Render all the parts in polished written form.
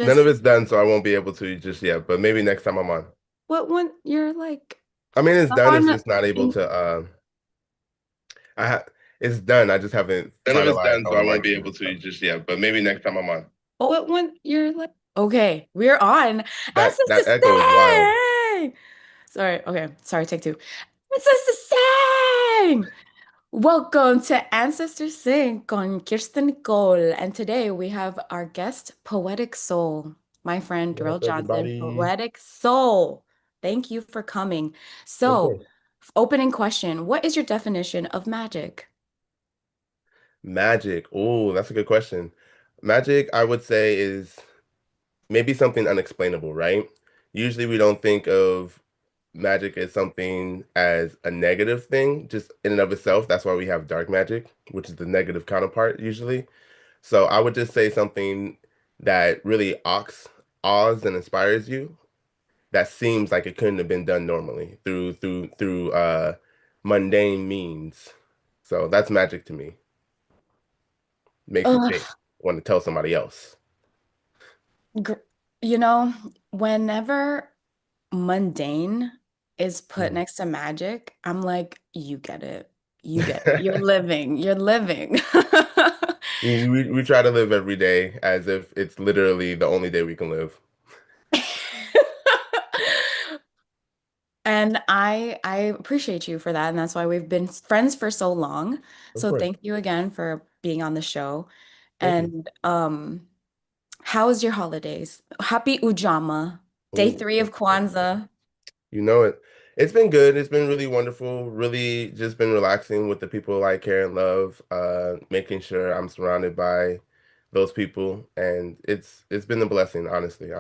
None of Just it's done, so I won't be able to just yet, but maybe next time I'm on. what when you're like I mean, it's done. It's on just not able in to. I ha it's done. I just haven't None of it's finalized done, how so I I'm won't be marketing able it. to So just yet. But maybe next time I'm on. What when you're like okay, we're on. that Ancestors echo is wild. Sang. Sorry, okay, sorry, take two. Ancestors Sang. Welcome to Ancestors Sing on Kirsten Nicole. And today we have our guest, Poetic Soul, my friend What Darrell up, Johnson, everybody? Poetic Soul. Thank you for coming. Of So, course. opening question, what is your definition of magic? Magic. Oh, that's a good question. Magic, I would say, is maybe something unexplainable, right? Usually we don't think of magic as something as a negative thing, just in and of itself. That's why we have dark magic, which is the negative counterpart usually. So I would just say something that really awes and inspires you that seems like it couldn't have been done normally through mundane means. So that's magic to me. Makes you think, Ugh, want to tell somebody else. gr- you know, whenever mundane is put Mhm. next to magic, I'm like, you get it. You get it. You're living. You're living. We try to live every day as if it's literally the only day we can live. And I appreciate you for that, and that's why we've been friends for so long. Of So course. thank you again for being on the show. Thank you. And how was your holidays? Happy Ujamaa, day Ooh, 3 of Kwanzaa. you know it. It's been good. It's been really wonderful. Really just been relaxing with the people I care and love, making sure I'm surrounded by those people. And it's been a blessing, honestly.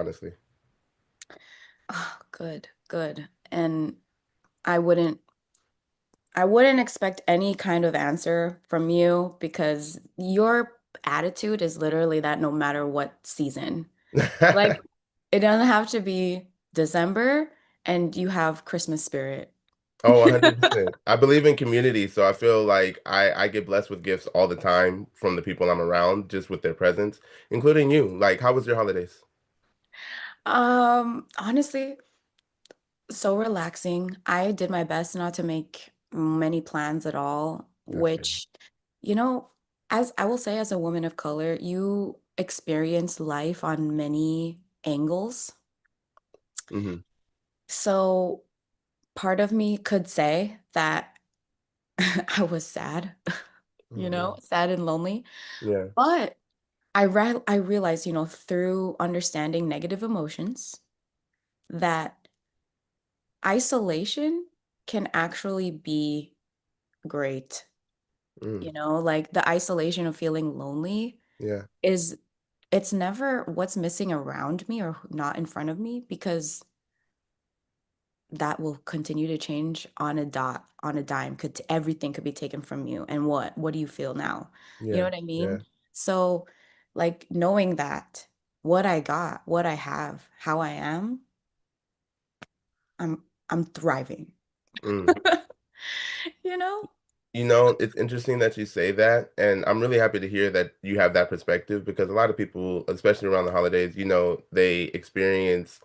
Oh, good, good. And I wouldn't I wouldn't expect any kind of answer from you because your attitude is literally that no matter what season. Like it doesn't have to be December and you have Christmas spirit. Oh, 100%. I believe in community, so I feel like I get blessed with gifts all the time from the people I'm around, just with their presence, including you. Like, how was your holidays? Honestly, so relaxing. I did my best not to make many plans at all, That's good. which, you know, as I will say, as a woman of color, you experience life on many angles. Hmm. So part of me could say that I was sad, Oh man. sad and lonely. Yeah. But I realized, through understanding negative emotions, that isolation can actually be great. Mm. Like the isolation of feeling lonely Yeah. is it's never what's missing around me or not in front of me because that will continue to change on a dot, on a dime. Everything could be taken from you. And what do you feel now? You know Yeah. what I Yeah. mean? So like knowing that what I got, what I have, how I am, I'm thriving. Mm. You know? You know, it's interesting that you say that, and I'm really happy to hear that you have that perspective because a lot of people, especially around the holidays, they experience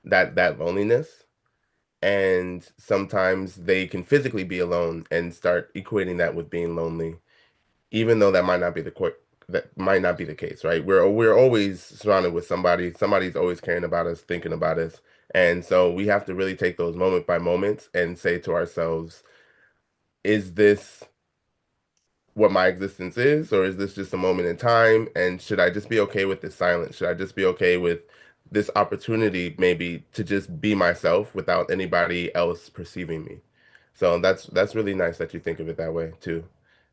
that loneliness, and sometimes they can physically be alone and start equating that with being lonely, even though that might not be the case, right? We're always surrounded with somebody. Somebody's always caring about us, thinking about us, and so we have to really take those moment by moments and say to ourselves, is this what my existence is, or is this just a moment in time? And should I just be okay with this silence? Should I just be okay with this opportunity, maybe to just be myself without anybody else perceiving me? So that's really nice that you think of it that way too.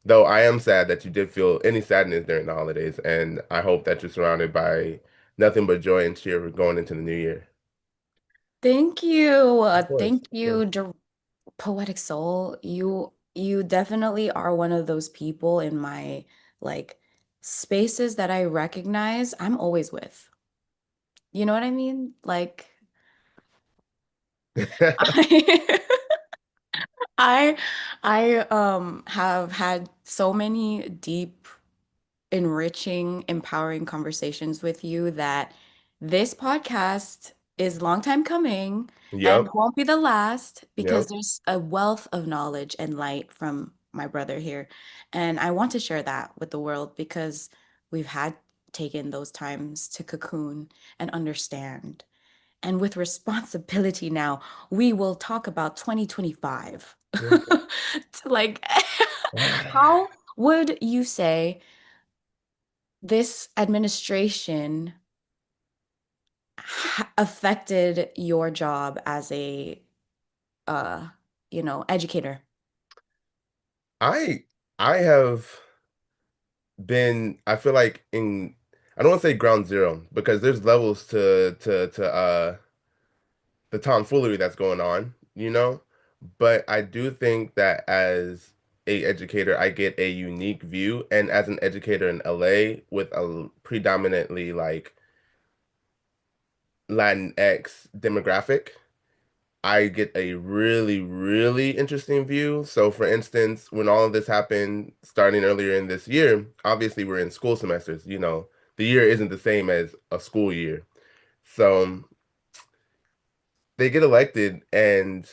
Though I am sad that you did feel any sadness during the holidays, and I hope that you're surrounded by nothing but joy and cheer going into the new year. Thank you. Of course, Thank of course. you, Poetic Soul. You definitely are one of those people in my like spaces that I recognize I'm always with. You know what I mean? Like I I I have had so many deep, enriching, empowering conversations with you that this podcast is long time coming and Yep. won't be the last because Yep. there's a wealth of knowledge and light from my brother here. And I want to share that with the world because we've had taken those times to cocoon and understand. And with responsibility now, we will talk about 2025. Okay. Like, how would you say this administration affected your job as a uh, educator? I I have been I feel like in I don't want to say ground zero because there's levels to the tomfoolery that's going on, you know? But I do think that as a educator, I get a unique view, and as an educator in LA with a predominantly like Latinx demographic, I get a really, really interesting view. So, for instance, when all of this happened starting earlier in this year, obviously we're in school semesters, the year isn't the same as a school year. So, they get elected and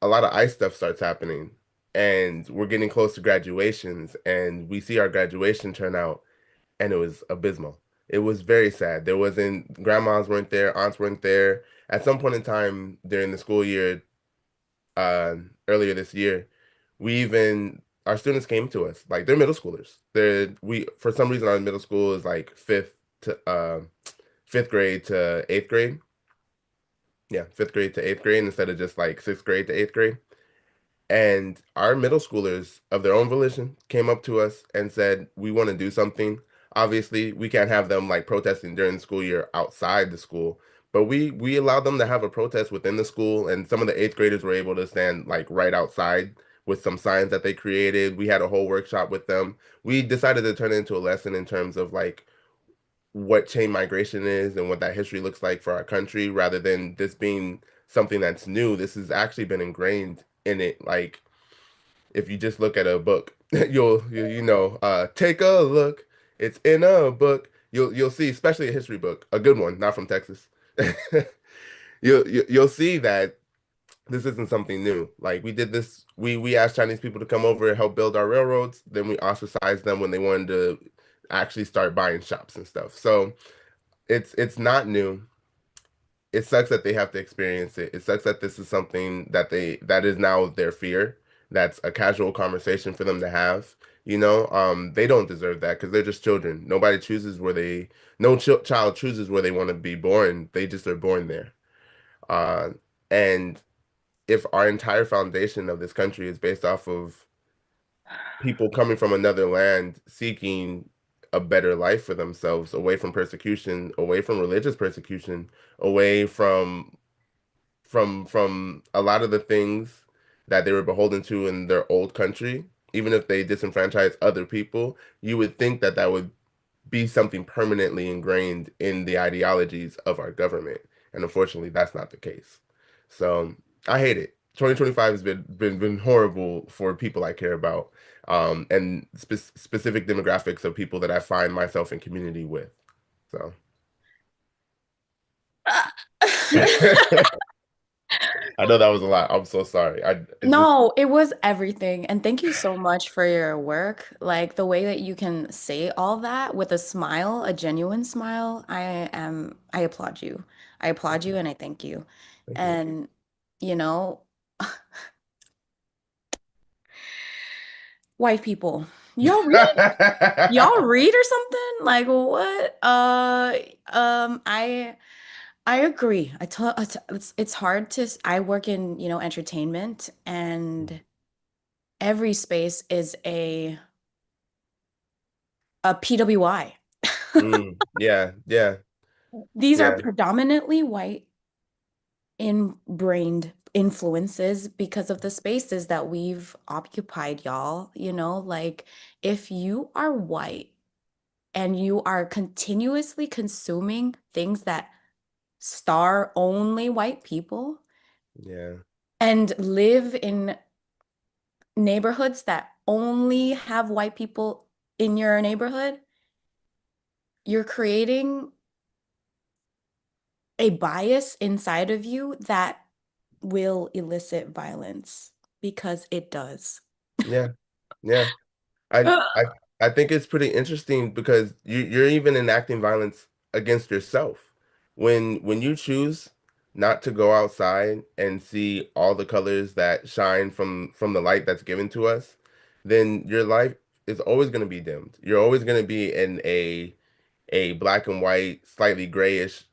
a lot of ice stuff starts happening. And we're getting close to graduations, and we see our graduation turnout, and it was abysmal. It was very sad. There wasn't, grandmas weren't there, aunts weren't there. At some point in time during the school year, earlier this year, our students came to us like they're middle schoolers. We for some reason our middle school is like fifth grade to eighth grade. Yeah, fifth grade to eighth grade instead of just like sixth grade to eighth grade. And our middle schoolers of their own volition came up to us and said, "We want to do something." Obviously, we can't have them like protesting during the school year outside the school, but we allowed them to have a protest within the school, and some of the eighth graders were able to stand like right outside with some signs that they created. We had a whole workshop with them. We decided to turn it into a lesson in terms of like what chain migration is and what that history looks like for our country, rather than this being something that's new. This has actually been ingrained in it, like if you just look at a book, take a look. It's in a book. You'll see, especially a history book, a good one, not from Texas. You'll see that this isn't something new. Like we did this, we asked Chinese people to come over and help build our railroads. Then we ostracized them when they wanted to actually start buying shops and stuff. So it's not new. It sucks that they have to experience it. It sucks that this is something that is now their fear. That's a casual conversation for them to have. They don't deserve that because they're just children. No child chooses where they want to be born. They just are born there. Uh, and if our entire foundation of this country is based off of people coming from another land seeking a better life for themselves, away from persecution, away from religious persecution, away from a lot of the things that they were beholden to in their old country, even if they disenfranchise other people, you would think that that would be something permanently ingrained in the ideologies of our government. And unfortunately, that's not the case. So I hate it. 2025 has been horrible for people I care about, and specific demographics of people that I find myself in community with. So I know that was a lot. I'm so sorry. I it just No, it was everything. And thank you so much for your work. Like the way that you can say all that with a smile, a genuine smile, I applaud you. I applaud you and I thank you. thank you. And, you know, white people, y'all read? Y'all read or something? Like what? I agree. It's hard to I work in, entertainment and every space is a PWI. Yeah, yeah, These are yeah, predominantly white inbrained influences because of the spaces that we've occupied, y'all. Like if you are white and you are continuously consuming things that star only white people yeah, and live in neighborhoods that only have white people in your neighborhood, you're creating a bias inside of you that will elicit violence because it does. Yeah. Yeah. I I I think it's pretty interesting because you're even enacting violence against yourself. When you choose not to go outside and see all the colors that shine from the light that's given to us, then your life is always going to be dimmed. You're always going to be in a black and white, slightly grayish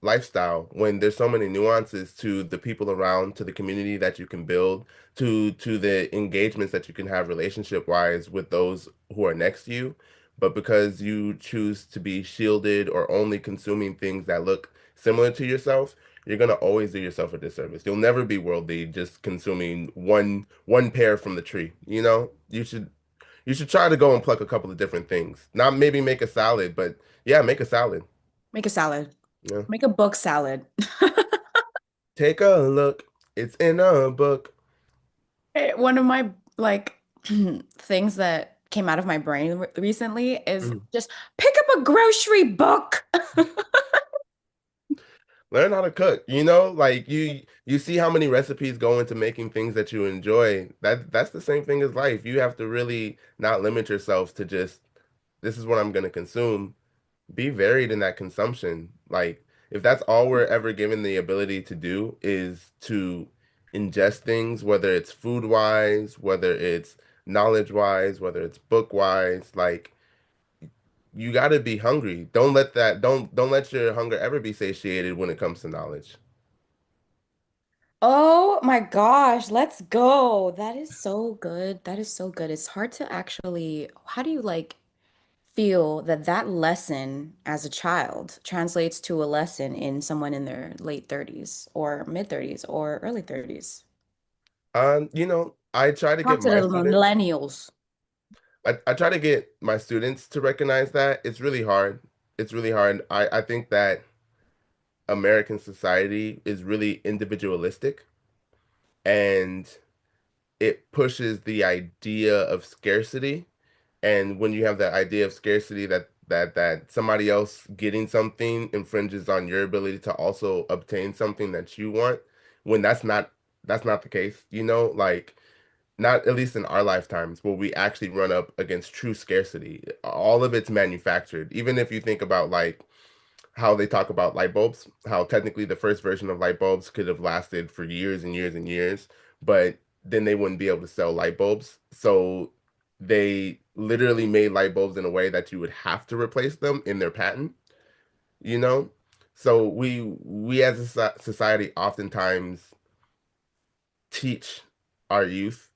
lifestyle when there's so many nuances to the people around, to the community that you can build, to the engagements that you can have relationship wise with those who are next to you. But because you choose to be shielded or only consuming things that look similar to yourself, you're gonna always do yourself a disservice. You'll never be worldly just consuming one pear from the tree. You know, you should try to go and pluck a couple of different things. Not maybe make a salad, but yeah, make a salad. Make a salad. Yeah. Make a book salad. Take a look. It's in a book. One of my like things that came out of my brain recently is Mhm. just pick up a grocery book. Learn how to cook. You know, like you see how many recipes go into making things that you enjoy. That's the same thing as life. You have to really not limit yourself to just this is what I'm gonna consume. Be varied in that consumption. Like if that's all we're ever given the ability to do is to ingest things, whether it's food wise, whether it's knowledge wise, whether it's book wise, like you got to be hungry. Don't let your hunger ever be satiated when it comes to knowledge. Oh my gosh, let's go. That is so good. That is so good. It's hard to actually, how do you like feel that that lesson as a child translates to a lesson in someone in their late 30s or mid 30s or early 30s? I try to get Talk to my the students. millennials. I try to get my students to recognize that it's really hard. It's really hard. I think that American society is really individualistic and it pushes the idea of scarcity. And when you have that idea of scarcity that somebody else getting something infringes on your ability to also obtain something that you want, when that's not the case, like not at least in our lifetimes where we actually run up against true scarcity. All of it's manufactured. Even if you think about like how they talk about light bulbs, how technically the first version of light bulbs could have lasted for years and years and years, but then they wouldn't be able to sell light bulbs. So they literally made light bulbs in a way that you would have to replace them in their patent, you know? So we as a society oftentimes teach our youth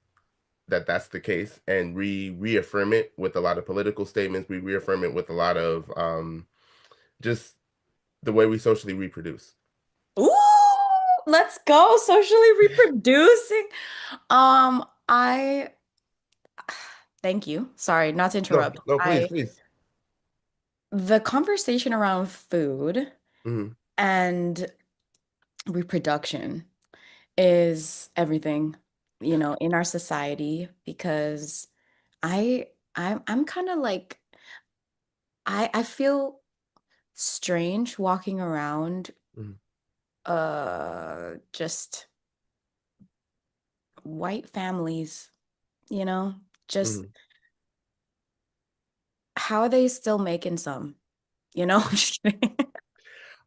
that that's the case and reaffirm it with a lot of political statements. We reaffirm it with a lot of just the way we socially reproduce. Ooh, let's go. Socially reproducing. I thank you. Sorry, not to No, interrupt. no, please, please. The conversation around food Mhm, and reproduction is everything, in our society because I'm kind of like I feel strange walking around mhm, just white families, you know, just mhm. how are they still making some, I'm just kidding.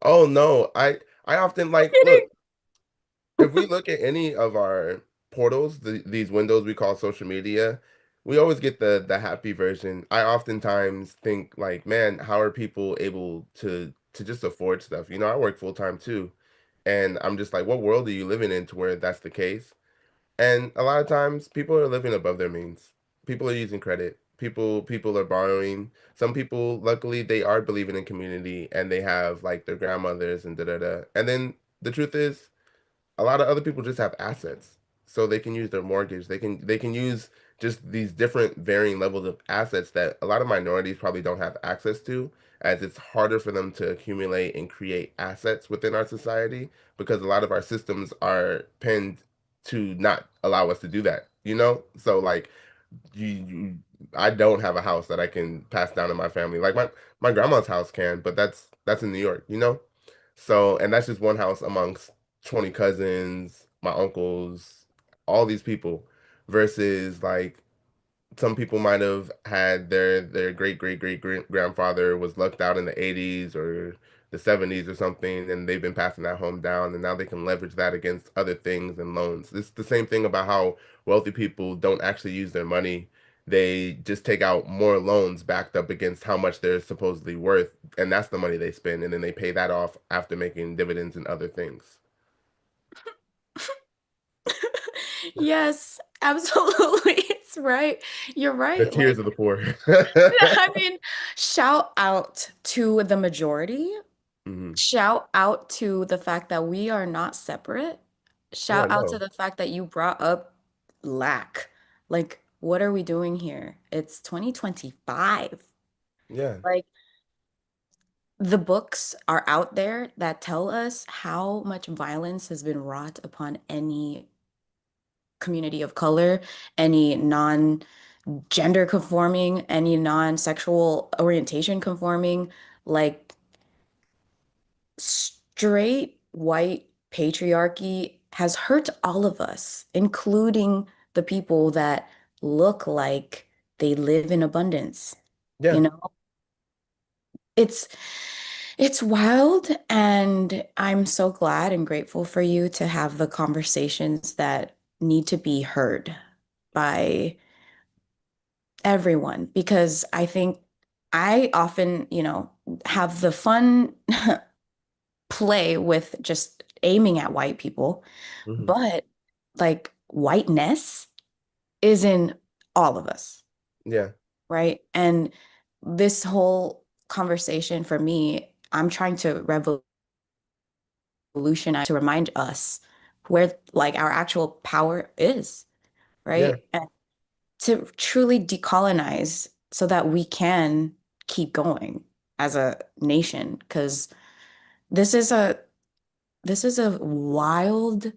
Oh no, I often like look, Kidding. if we look at any of our portals, these windows we call social media, we always get the happy version. I oftentimes think like, man, how are people able to just afford stuff? I work full time too, and I'm just like, what world are you living in to where that's the case? And a lot of times people are living above their means. People are using credit. People are borrowing. Some people, luckily, they are believing in community and they have like their grandmothers and da da da. And then the truth is, a lot of other people just have assets. So they can use their mortgage. They can use just these different varying levels of assets that a lot of minorities probably don't have access to, as it's harder for them to accumulate and create assets within our society because a lot of our systems are pinned to not allow us to do that, So like you I don't have a house that I can pass down to my family. Like my grandma's house can, but that's in New York, So, and that's just one house amongst 20 cousins, my uncles, all these people, versus like some people might have had their great grandfather was lucked out in the 80s or the 70s or something, and they've been passing that home down, and now they can leverage that against other things and loans. It's the same thing about how wealthy people don't actually use their money. They just take out more loans backed up against how much they're supposedly worth, and that's the money they spend, and then they pay that off after making dividends and other things. Yes, absolutely. It's right. You're The right. tears of Like, the poor. I mean, shout out to the majority. Hmm. Shout out to the fact that we are not separate. Yeah, Shout out to no. the fact that you brought up lack. Like, what are we doing here? It's 2025. Yeah. Like, the books are out there that tell us how much violence has been wrought upon any community of color, any non-gender conforming, any non-sexual orientation conforming. Like, straight white patriarchy has hurt all of us, including the people that look like they live in abundance. You Yeah. know, it's it's wild, and I'm so glad and grateful for you to have the conversations that need to be heard by everyone, because I think I often, have the fun play with just aiming at white people, Hmm. but like whiteness is in all of us, Yeah. right? And this whole conversation for me, I'm trying to revolutionize to remind us where like our actual power is, Yeah. right? And to truly decolonize so that we can keep going as a nation, because this is a this is a wild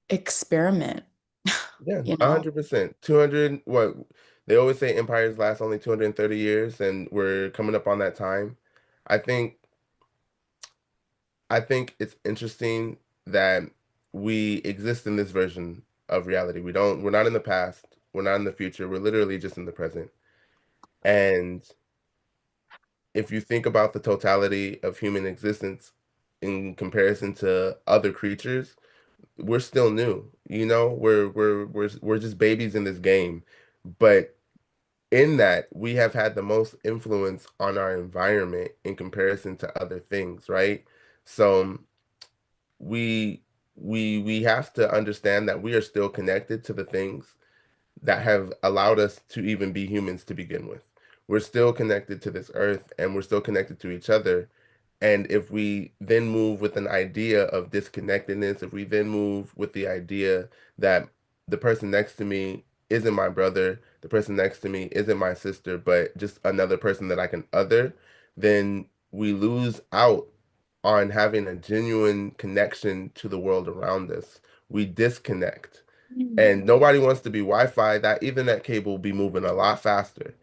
experiment, Yeah, you know? 100%. 200, what they always say empires last only 230 years, and we're coming up on that time. I think I think it's interesting that we exist in this version of reality. We're not in the past, we're not in the future, we're literally just in the present. And if you think about the totality of human existence in comparison to other creatures, we're still new. We're just babies in this game. But in that, we have had the most influence on our environment in comparison to other things, right? So we we have to understand that we are still connected to the things that have allowed us to even be humans to begin with. We're still connected to this earth and we're still connected to each other. And if we then move with an idea of disconnectedness, if we then move with the idea that the person next to me isn't my brother, the person next to me isn't my sister, but just another person that I can other, then we lose out on having a genuine connection to the world around us. We disconnect. And Mm. nobody wants to be Wi-Fi. That Ethernet cable will be moving a lot faster.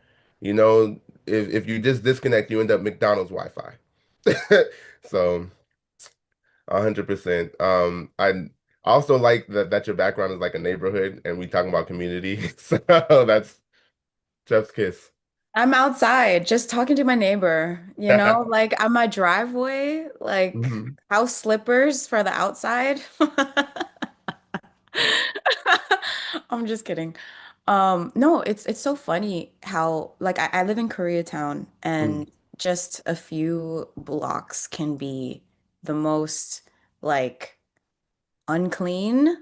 You know, if you just disconnect, you end up McDonald's Wi-Fi. So 100%. I also like that your background is like a neighborhood and we talking about community. So that's chef's kiss. I'm outside just talking to my neighbor, like on my driveway, like Hmm. house slippers for the outside. I'm just kidding. No, it's so funny how like I live in Koreatown, Hmm. and just a few blocks can be the most like unclean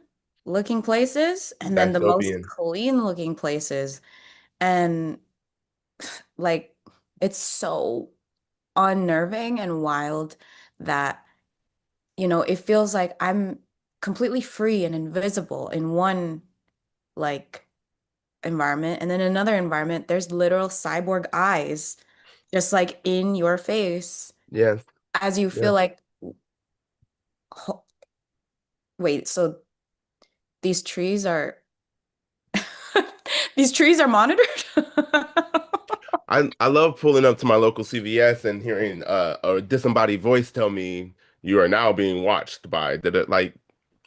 looking places, and then the most Dystopian. clean looking places. And like it's so unnerving and wild that, it feels like I'm completely free and invisible in one like environment. And then another environment, there's literal cyborg eyes just like in your face Yes. as you feel Yes. like, "Ho- wait, so these trees are these trees are monitored?" I love pulling up to my local CVS and hearing a disembodied voice tell me You are now being watched by the like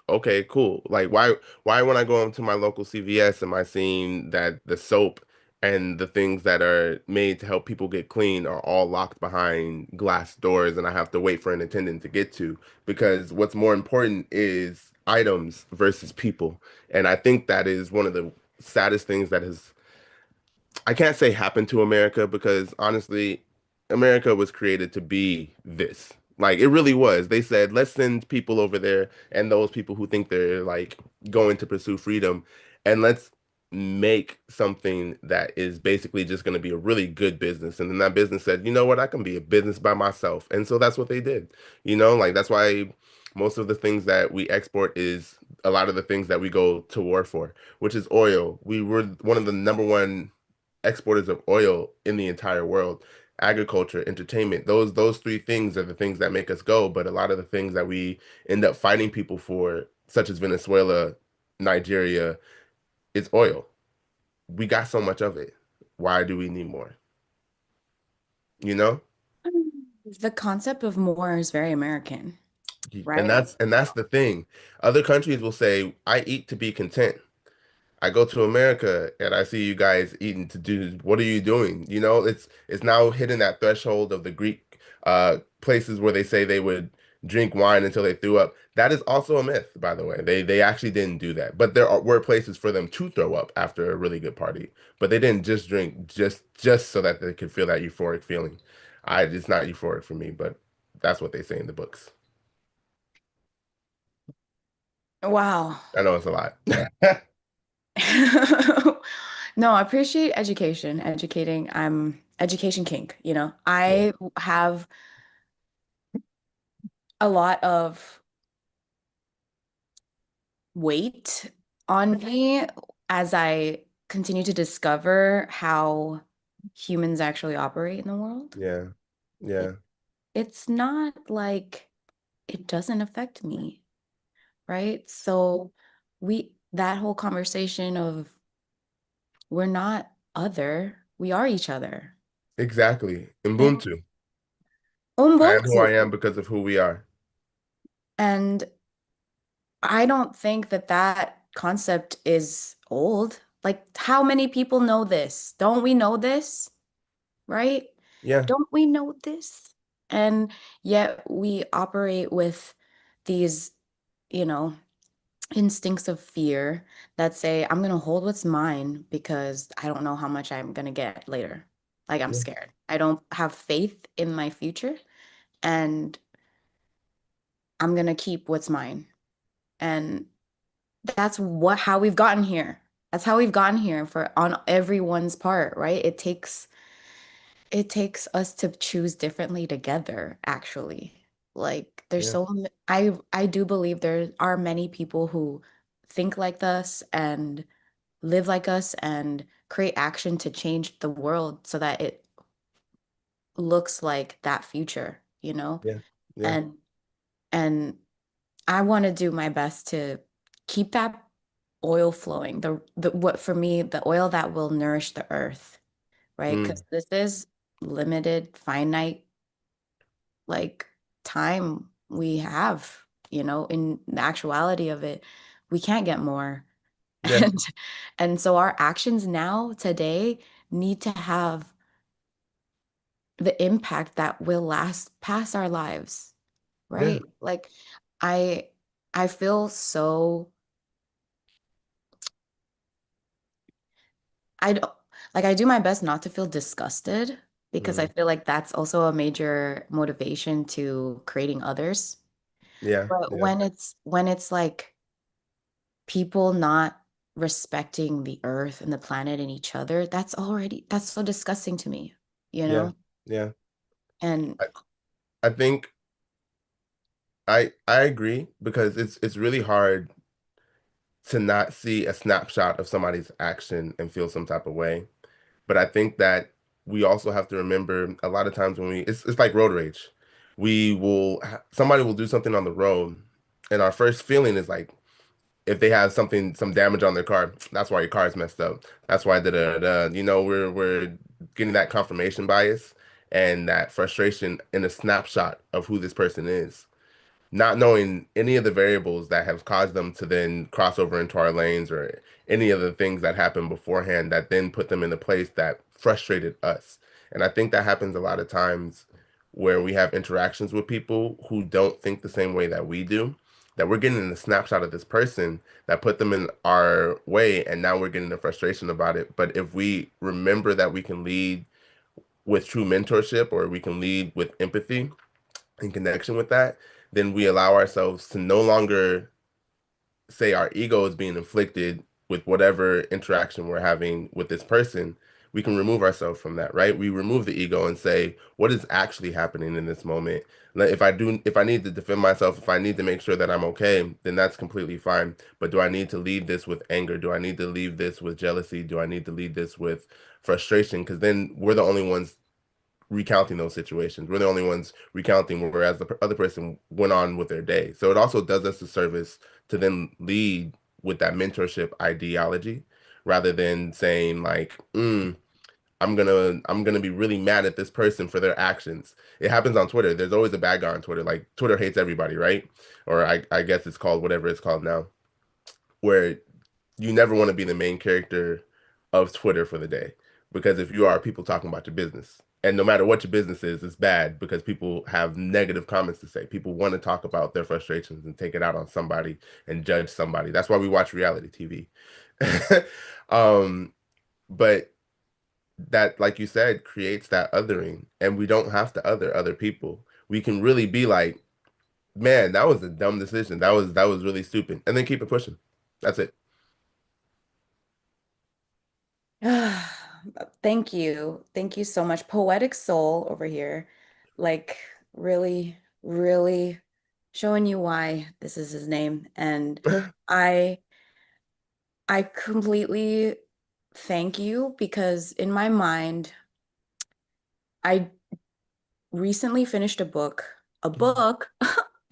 okay, cool. Like why when I go into my local CVS am I seeing that the soap and the things that are made to help people get clean are all locked behind glass doors and I have to wait for an attendant to get to because what's more important is items versus people. And I think that is one of the saddest things that has I can't say happened to America because honestly, America was created to be this. Like it really was. They said, let's send people over there and those people who think they're like going to pursue freedom and let's make something that is basically just going to be a really good business. And then that business said, you know what, I can be a business by myself. And so that's what they did. Like that's why most of the things that we export is a lot of the things that we go to war for, which is oil. We were one of the number one exporters of oil in the entire world. Agriculture, entertainment, those three things are the things that make us go. But a lot of the things that we end up fighting people for, such as Venezuela, Nigeria, is oil. We got so much of it. Why do we need more? You know? The concept of more is very American, And right? that's the thing. Other countries will say, I eat to be content. I go to America and I see you guys eating to do what are you doing? It's now hitting that threshold of the Greek places where they say they would drink wine until they threw up. That is also a myth, by the way. They actually didn't do that. But were places for them to throw up after a really good party. But they didn't just drink just so that they could feel that euphoric feeling. It's not euphoric for me, but that's what they say in the books. Wow. I know it's a lot. No, I appreciate education, educating. I'm education kink, you know. Yeah. I have a lot of weight on me as I continue to discover how humans actually operate in the world. Yeah. It, Yeah. it's not like it doesn't affect me, right? So that whole conversation of we're not other, we are each other. Exactly. And Ubuntu. I am who Ubuntu. I am because of who we are. And I don't think that that concept is old. Like, how many people know this? Don't we know this? Right? Yeah, Don't we know this? And yet we operate with these, you know, instincts of fear that say, I'm going to hold what's mine because I don't know how much I'm going to get later. Like, I'm yeah, scared. I don't have faith in my future, and I'm going to keep what's mine. And that's how we've gotten here. That's how we've gotten here for on everyone's part, right? It takes us to choose differently together, actually. Like there's yeah, I do believe there are many people who think like us and live like us and create action to change the world so that it looks like that future, you know? yeah, yeah. And and I want to do my best to keep that oil flowing. The what for me, the oil that will nourish the earth, right? Mm, Because this is limited, finite, like time we have, in the actuality of it, we can't get more. yeah, And so our actions now today need to have the impact that will last past our lives, yeah, right? Like I I feel so I don't like I do my best not to feel disgusted because I mm, feel like that's also a major motivation to creating others. yeah, But yeah, when it's like people not respecting the earth and the planet and each other, that's so disgusting to me, you yeah, know? yeah. And I, I think I agree because it's really hard to not see a snapshot of somebody's action and feel some type of way. But I think that we also have to remember a lot of times when it's like road rage. Somebody will do something on the road, and our first feeling is like, if they have some damage on their car, that's why your car is messed up. That's why we're getting that confirmation bias and that frustration in a snapshot of who this person is. not knowing any of the variables that have caused them to then cross over into our lanes or any of the things that happened beforehand that then put them in a place that frustrated us. And I think that happens a lot of times where we have interactions with people who don't think the same way that we do, that we're getting a snapshot of this person that put them in our way, and now we're getting the frustration about it. But if we remember that we can lead with true mentorship or we can lead with empathy in connection with that, then we allow ourselves to no longer say our ego is being inflicted with whatever interaction we're having with this person. We can remove ourselves from that, right? We remove the ego and say, what is actually happening in this moment? Like, if I need to defend myself, if I need to make sure that I'm okay, then that's completely fine. But do I need to lead this with anger? Do I need to lead this with jealousy? Do I need to lead this with frustration? Because then we're the only ones recounting those situations. We're the only ones recounting, whereas the other person went on with their day. So it also does us a service to then lead with that mentorship ideology rather than saying like, I'm gonna be really mad at this person for their actions. It happens on Twitter. There's always a bad guy on Twitter. Like Twitter hates everybody, right? Or I guess it's called whatever it's called now, where you never want to be the main character of Twitter for the day. Because if you are, people talking about your business. And no matter what your business is, it's bad because people have negative comments to say. People want to talk about their frustrations and take it out on somebody and judge somebody. That's why we watch reality TV. um, but that, like you said, creates that othering. And we don't have to other people. We can really be like, man, that was a dumb decision. That was really stupid. And then keep it pushing. That's it. Thank you. Thank you so much. Poetic Soul over here. Like really, really showing you why this is his name. And I I completely thank you because in my mind, I recently finished a book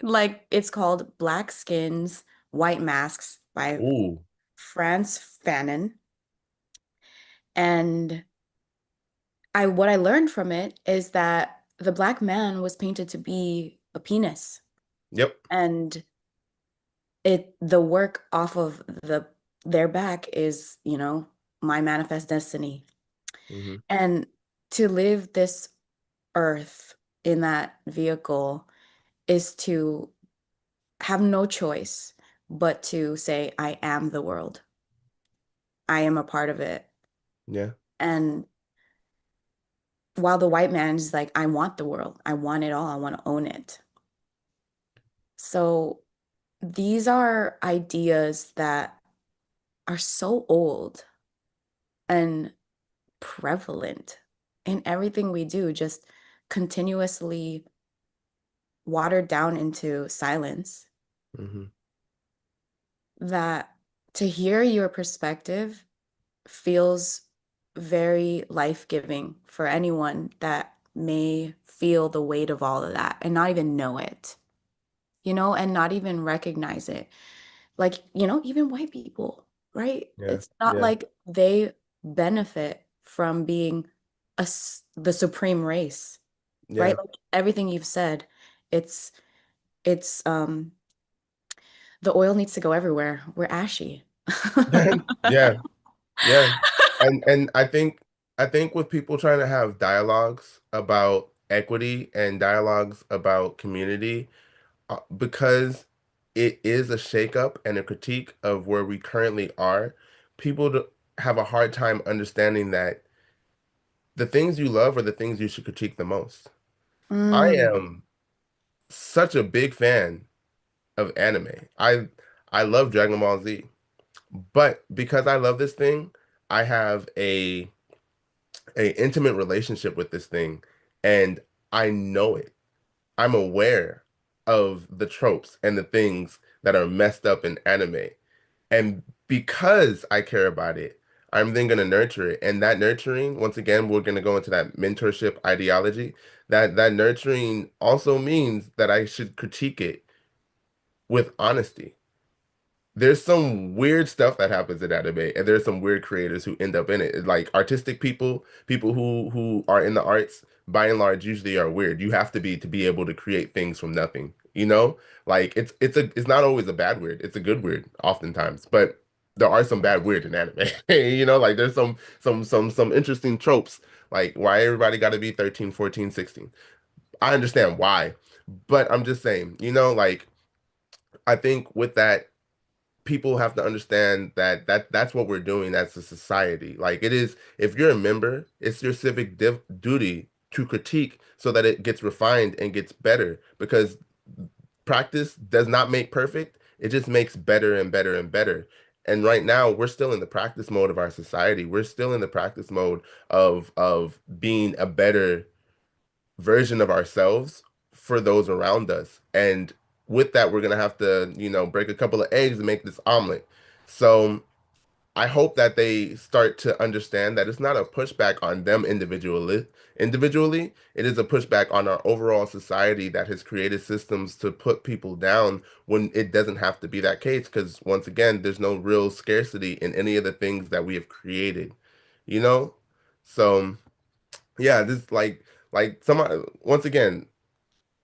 like it's called Black Skins, White Masks by Ooh. France Fanon. And I what I learned from it is that the black man was painted to be a penis. Yep. And the work off of their back is, my manifest destiny. Hmm. And to live this earth in that vehicle is to have no choice but to say, I am the world. I am a part of it. Yeah. And while the white man is like, I want the world, I want it all, I want to own it. So these are ideas that are so old and prevalent in everything we do, just continuously watered down into silence. Hmm. That to hear your perspective feels very life-giving for anyone that may feel the weight of all of that and not even know it, and not even recognize it. Like, even white people, right? Yeah. It's not Yeah. like they benefit from being the supreme race, right? Yeah. Like everything you've said, it's it's the oil needs to go everywhere. We're ashy. Yeah. Yeah. And I think with people trying to have dialogues about equity and dialogues about community, because it is a shakeup and a critique of where we currently are, people have a hard time understanding that the things you love are the things you should critique the most. I Mm, am such a big fan of anime. I love Dragon Ball Z. But because I love this thing, I have a intimate relationship with this thing, and I know it. I'm aware of the tropes and the things that are messed up in anime. And because I care about it, I'm then going to nurture it. And that nurturing, once again, we're going to go into that mentorship ideology. That nurturing also means that I should critique it with honesty. There's some weird stuff that happens in anime, and there's some weird creators who end up in it. Like artistic people, people who are in the arts, by and large, usually are weird. You have to be able to create things from nothing. you know? Like it's not always a bad weird. It's a good weird oftentimes, but there are some bad weird in anime. You know, like there's some interesting tropes. Like why everybody got to be 13, 14, 16. I understand why, but I'm just saying, you know, like I think with that people have to understand that that's what we're doing as a society. Like it is, if you're a member, it's your civic duty to critique so that it gets refined and gets better because practice does not make perfect. It just makes better and better and better. And right now, we're still in the practice mode of our society. We're still in the practice mode of being a better version of ourselves for those around us. And with that, we're gonna have to, you know, break a couple of eggs and make this omelet. So I hope that they start to understand that it's not a pushback on them individually. Individually, it is a pushback on our overall society that has created systems to put people down when it doesn't have to be that case. Because once again, there's no real scarcity in any of the things that we have created, you know? So yeah, this like some once again,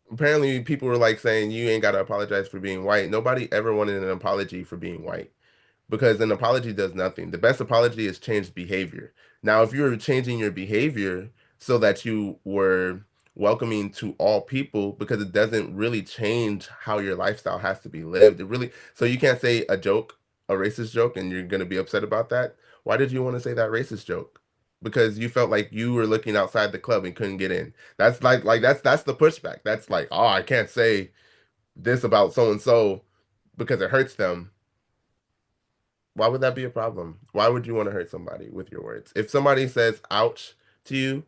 apparently people were like saying you ain't gotta apologize for being white. Nobody ever wanted an apology for being white because an apology does nothing. The best apology is changed behavior. Now, if you're changing your behavior so that you were welcoming to all people, because it doesn't really change how your lifestyle has to be lived. It really, so you can't say a joke, a racist joke, and you're going to be upset about that. Why did you want to say that racist joke? Because you felt like you were looking outside the club and couldn't get in. That's like that's the pushback. That's like, oh, I can't say this about so and so because it hurts them. Why would that be a problem? Why would you want to hurt somebody with your words? If somebody says ouch to you,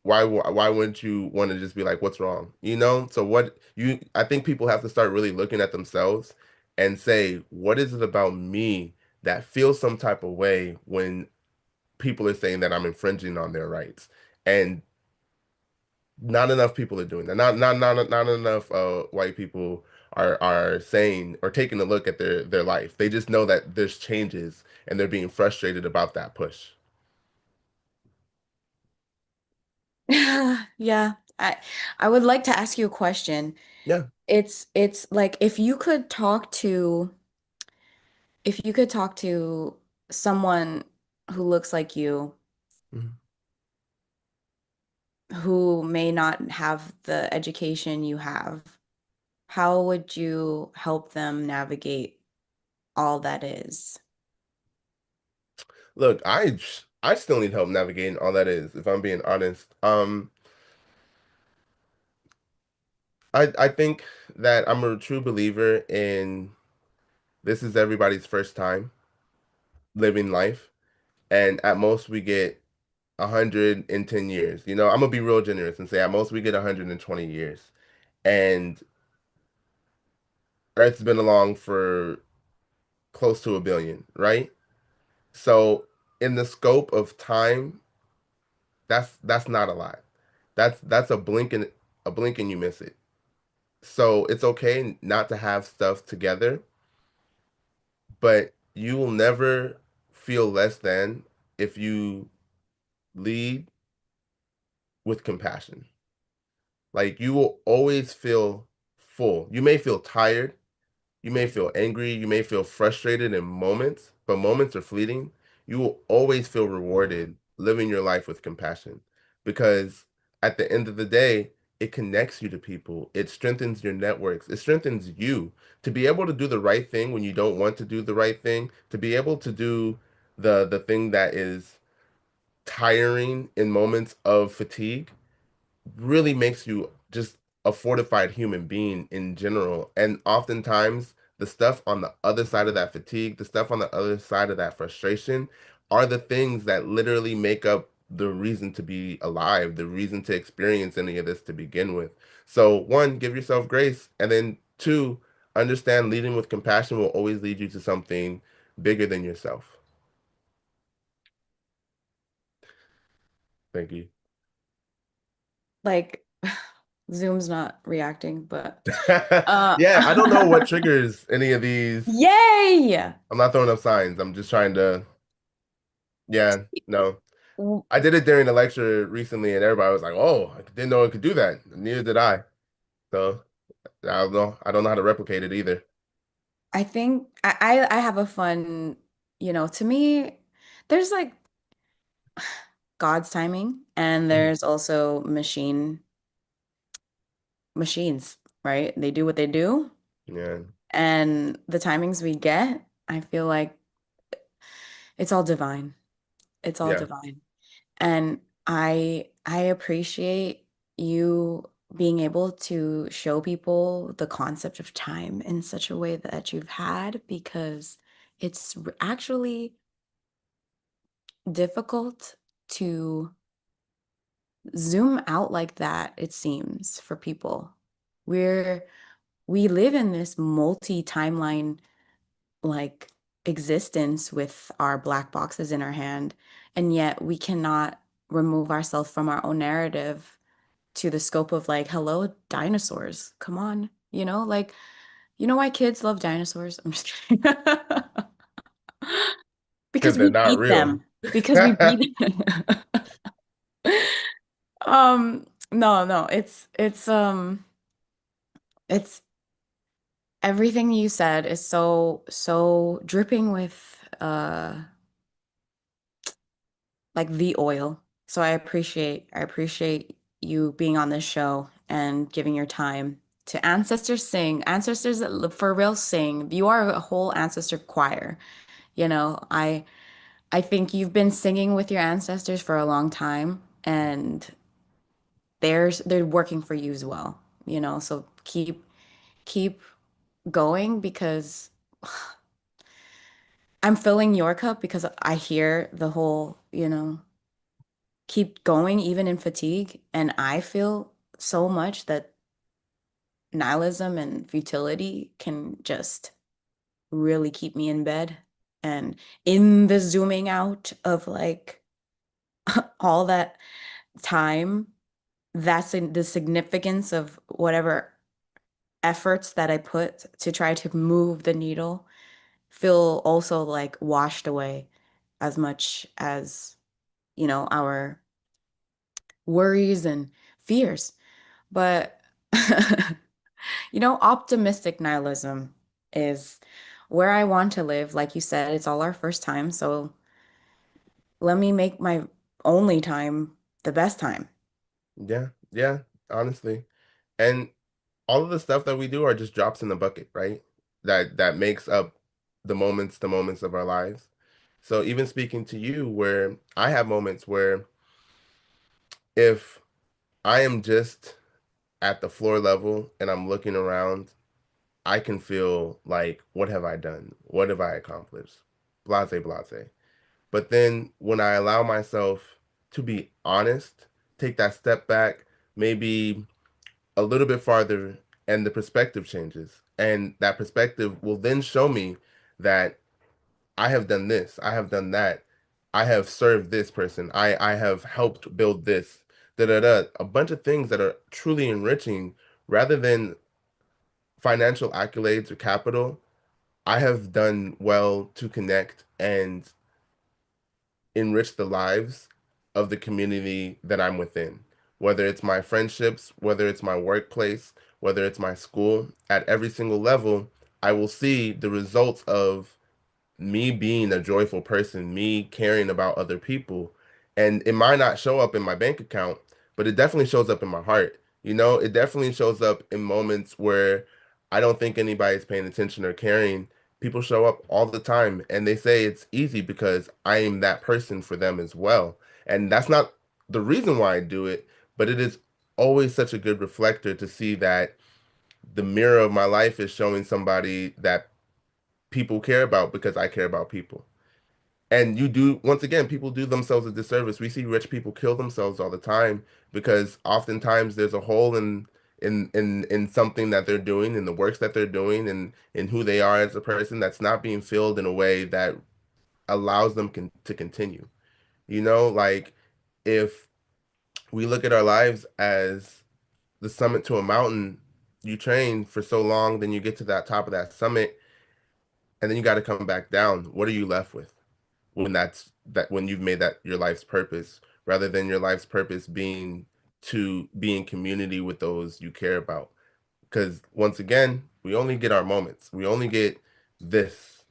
why wouldn't you want to just be like, what's wrong? You know? So what you I think people have to start really looking at themselves and say, what is it about me that feels some type of way when people are saying that I'm infringing on their rights? And not enough people are doing that. Not enough white people are saying or taking a look at their life. They just know that there's changes and they're being frustrated about that push. Yeah, I would like to ask you a question. Yeah. It's like if you could talk to someone who looks like you, Mhm. who may not have the education you have, how would you help them navigate all that is? Look, I still need help navigating all that is, if I'm being honest. I think that I'm a true believer in this is everybody's first time living life, and at most we get 110 years. You know, I'm gonna be real generous and say at most we get 120 years. And Earth's been along for close to a billion, right? So in the scope of time, that's not a lot. That's a blink and you miss it. So it's okay not to have stuff together, but you will never feel less than if you lead with compassion. Like you will always feel full. You may feel tired, you may feel angry, you may feel frustrated in moments, but moments are fleeting. You will always feel rewarded living your life with compassion because at the end of the day, it connects you to people. It strengthens your networks. It strengthens you to be able to do the right thing when you don't want to do the right thing, to be able to do the thing that is tiring in moments of fatigue really makes you just a fortified human being in general. And oftentimes, the stuff on the other side of that fatigue, the stuff on the other side of that frustration, are the things that literally make up the reason to be alive, the reason to experience any of this to begin with. So, one, give yourself grace. And then, two, understand leading with compassion will always lead you to something bigger than yourself. Thank you. Like, Zoom's not reacting, but uh Yeah, I don't know what triggers any of these. yay! I'm not throwing up signs. I'm just trying to, yeah, no. I did it during a lecture recently and everybody was like, oh, I didn't know it could do that. Neither did I. So, I don't know. I don't know how to replicate it either. I think I have a fun, to me, there's like God's timing and Mhm. there's also machines, right? They do what they do. Yeah. And the timings we get, I feel like it's all divine. It's all Yeah. divine. And I appreciate you being able to show people the concept of time in such a way that you've had because actually difficult to zoom out like that, it seems, for people. We're we live in this multi-timeline like existence with our black boxes in our hand, and yet we cannot remove ourselves from our own narrative to the scope of like, hello, dinosaurs. Come on, like, you know why kids love dinosaurs? I'm just kidding. Because Because they're we not beat real. them. Because we beat them. No, no, it's everything you said is so dripping with like the oil. So I appreciate you being on this show and giving your time to ancestors sing. Ancestors that for real sing. You are a whole ancestor choir. I think you've been singing with your ancestors for a long time and they're working for you as well, So keep going because I'm filling your cup because I hear the whole, keep going even in fatigue. And I feel so much that nihilism and futility can just really keep me in bed. And in the zooming out of like all that time, that's the significance of whatever efforts that I put to try to move the needle feel also like washed away as much as, our worries and fears. But, optimistic nihilism is where I want to live. Like you said, it's all our first time. So let me make my only time the best time. Yeah. Yeah. Honestly. And all of the stuff that we do are just drops in the bucket, right? That makes up the moments of our lives. So even speaking to you, where I have moments where if I am just at the floor level and I'm looking around, I can feel like, what have I done? What have I accomplished? Blase, blase. But then when I allow myself to be honest, take that step back, maybe a little bit farther, and the perspective changes. And that perspective will then show me that I have done this, I have done that, I have served this person, I have helped build this, da da da, a bunch of things that are truly enriching rather than financial accolades or capital. I have done well to connect and enrich the lives of the community that I'm within. Whether it's my friendships, whether it's my workplace, whether it's my school, at every single level, I will see the results of me being a joyful person, me caring about other people. And it might not show up in my bank account, but it definitely shows up in my heart. It definitely shows up in moments where I don't think anybody's paying attention or caring. People show up all the time and they say it's easy because I am that person for them as well. And that's not the reason why I do it, but it is always such a good reflector to see that the mirror of my life is showing somebody that people care about because I care about people. And you do, once again, people do themselves a disservice. We see rich people kill themselves all the time because oftentimes there's a hole in something that they're doing, in the works that they're doing, and in who they are as a person that's not being filled in a way that allows them to continue. Like if we look at our lives as the summit to a mountain, you train for so long, then you get to that top of that summit, and then you got to come back down. What are you left with? When you've made that your life's purpose, rather than your life's purpose being to be in community with those you care about, because once again, we only get our moments. We only get this,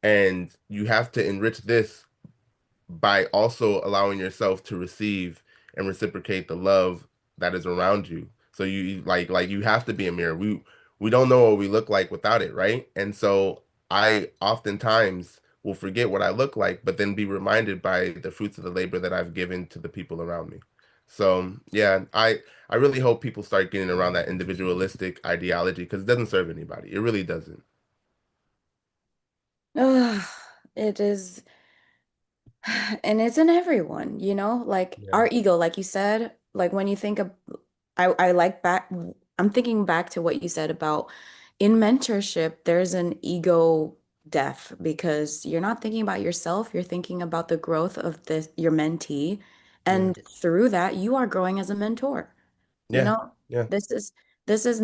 and you have to enrich this by also allowing yourself to receive and reciprocate the love that is around you. So you like you have to be a mirror. We don't know what we look like without it, right? And so I oftentimes will forget what I look like, but then be reminded by the fruits of the labor that I've given to the people around me. So yeah, I really hope people start getting around that individualistic ideology because it doesn't serve anybody. It really doesn't. Ugh, it is, and it's in everyone, you know, like Yeah. our ego, like you said, like when you think of, I like back, I'm thinking back to what you said about in mentorship, there's an ego death because you're not thinking about yourself, you're thinking about the growth of your mentee. Yeah. And through that, you are growing as a mentor. You Yeah. know, Yeah. this is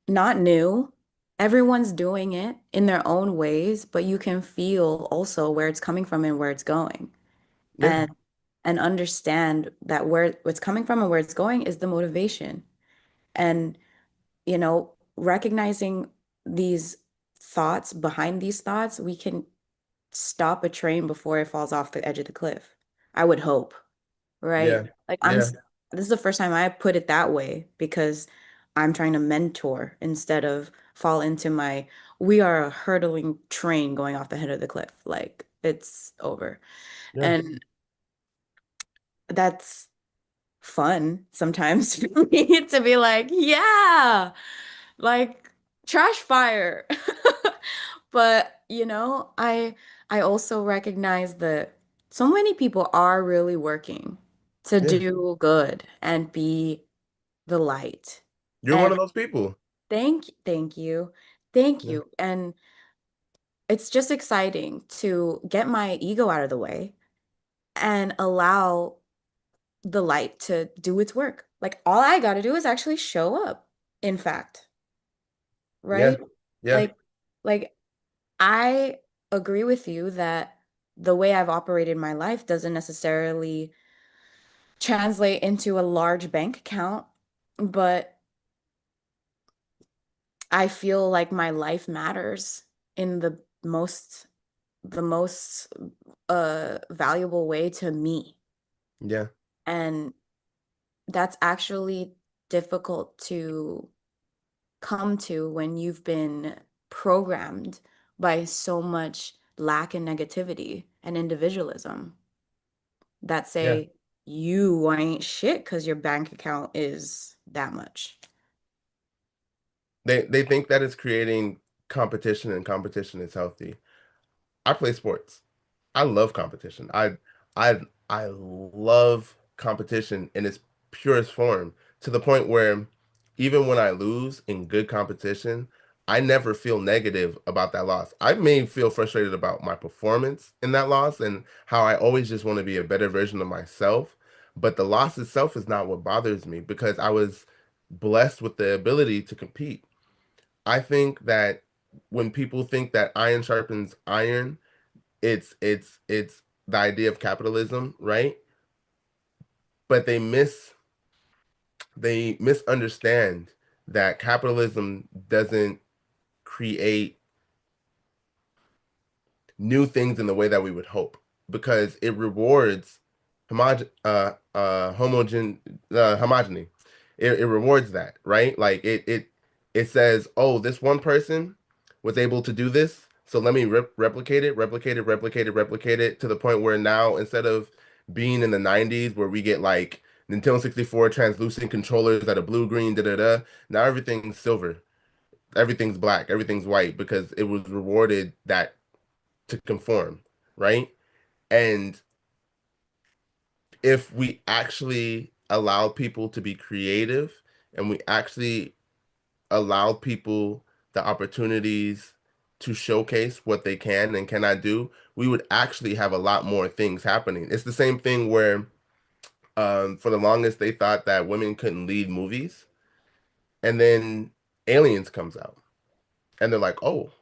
not new. Everyone's doing it in their own ways, but you can feel also where it's coming from and where it's going. Yeah. And understand that where it's coming from and where it's going is the motivation. And, recognizing these thoughts behind these thoughts, we can stop a train before it falls off the edge of the cliff. I would hope, right? Yeah. Like Yeah. this is the first time I put it that way because I'm trying to mentor instead of fall into we are a hurtling train going off the head of the cliff. Like it's over. Yeah. And that's fun sometimes for me to be like, yeah, like trash fire. But, I also recognize that so many people are really working to Yeah. do good and be the light. You're one And of those people. thank you. Thank Yeah. you. And it's just exciting to get my ego out of the way and allow the light to do its work. Like all I got to do is actually show up, in fact, Yeah. right? Yeah. Like like I agree with you that the way I've operated my life doesn't necessarily translate into a large bank account, but I feel like my life matters in the most valuable way to me. Yeah. And that's actually difficult to come to when you've been programmed by so much lack and negativity and individualism that Yeah. say you ain't shit because your bank account is that much. They think that it's creating competition and competition is healthy. I play sports. I love competition. I I love competition in its purest form to the point where even when I lose in good competition, I never feel negative about that loss. I may feel frustrated about my performance in that loss and how I always just want to be a better version of myself, but the loss itself is not what bothers me because I was blessed with the ability to compete. I think that when people think that iron sharpens iron, it's the idea of capitalism, right? But they misunderstand that capitalism doesn't create new things in the way that we would hope because it rewards homogeny. It rewards that, right? Like it says, oh, this one person was able to do this, so let me replicate it, replicate it, replicate it, replicate it to the point where now instead of being in the 90s where we get like Nintendo 64 translucent controllers that are blue, green, da da da, now everything's silver, everything's black, everything's white because it was rewarded that to conform, right? And if we actually allow people to be creative and we actually allow people the opportunities to showcase what they can and cannot do, we would actually have a lot more things happening. It's the same thing where for the longest they thought that women couldn't lead movies, and then Aliens comes out, and they're like, "Oh,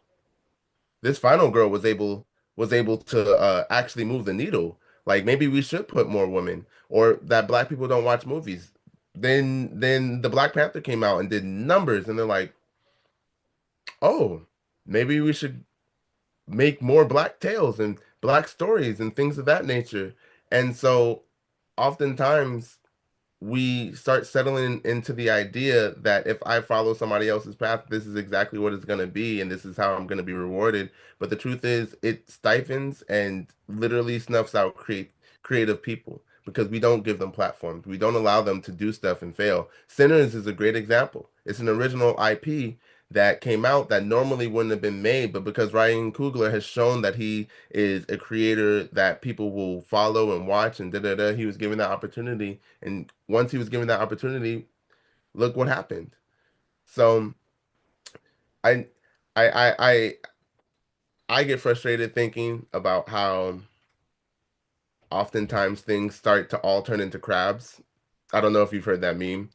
this final girl was able to actually move the needle. Like maybe we should put more women, or that black people don't watch movies. then the Black Panther came out and did numbers, and they're like, oh, maybe we should make more black tales and black stories and things of that nature. And so oftentimes we start settling into the idea that if I follow somebody else's path, this is exactly what it's going to be, and this is how I'm going to be rewarded. But the truth is, it stifles and literally snuffs out creative people because we don't give them platforms. We don't allow them to do stuff and fail. Sinners is a great example. It's an original IP that came out that normally wouldn't have been made, but because Ryan Coogler has shown that he is a creator that people will follow and watch and da da da, he was given that opportunity, and once he was given that opportunity, look what happened. So I I I I, I get frustrated thinking about how oftentimes things start to all turn into crabs. I don't know if you've heard that meme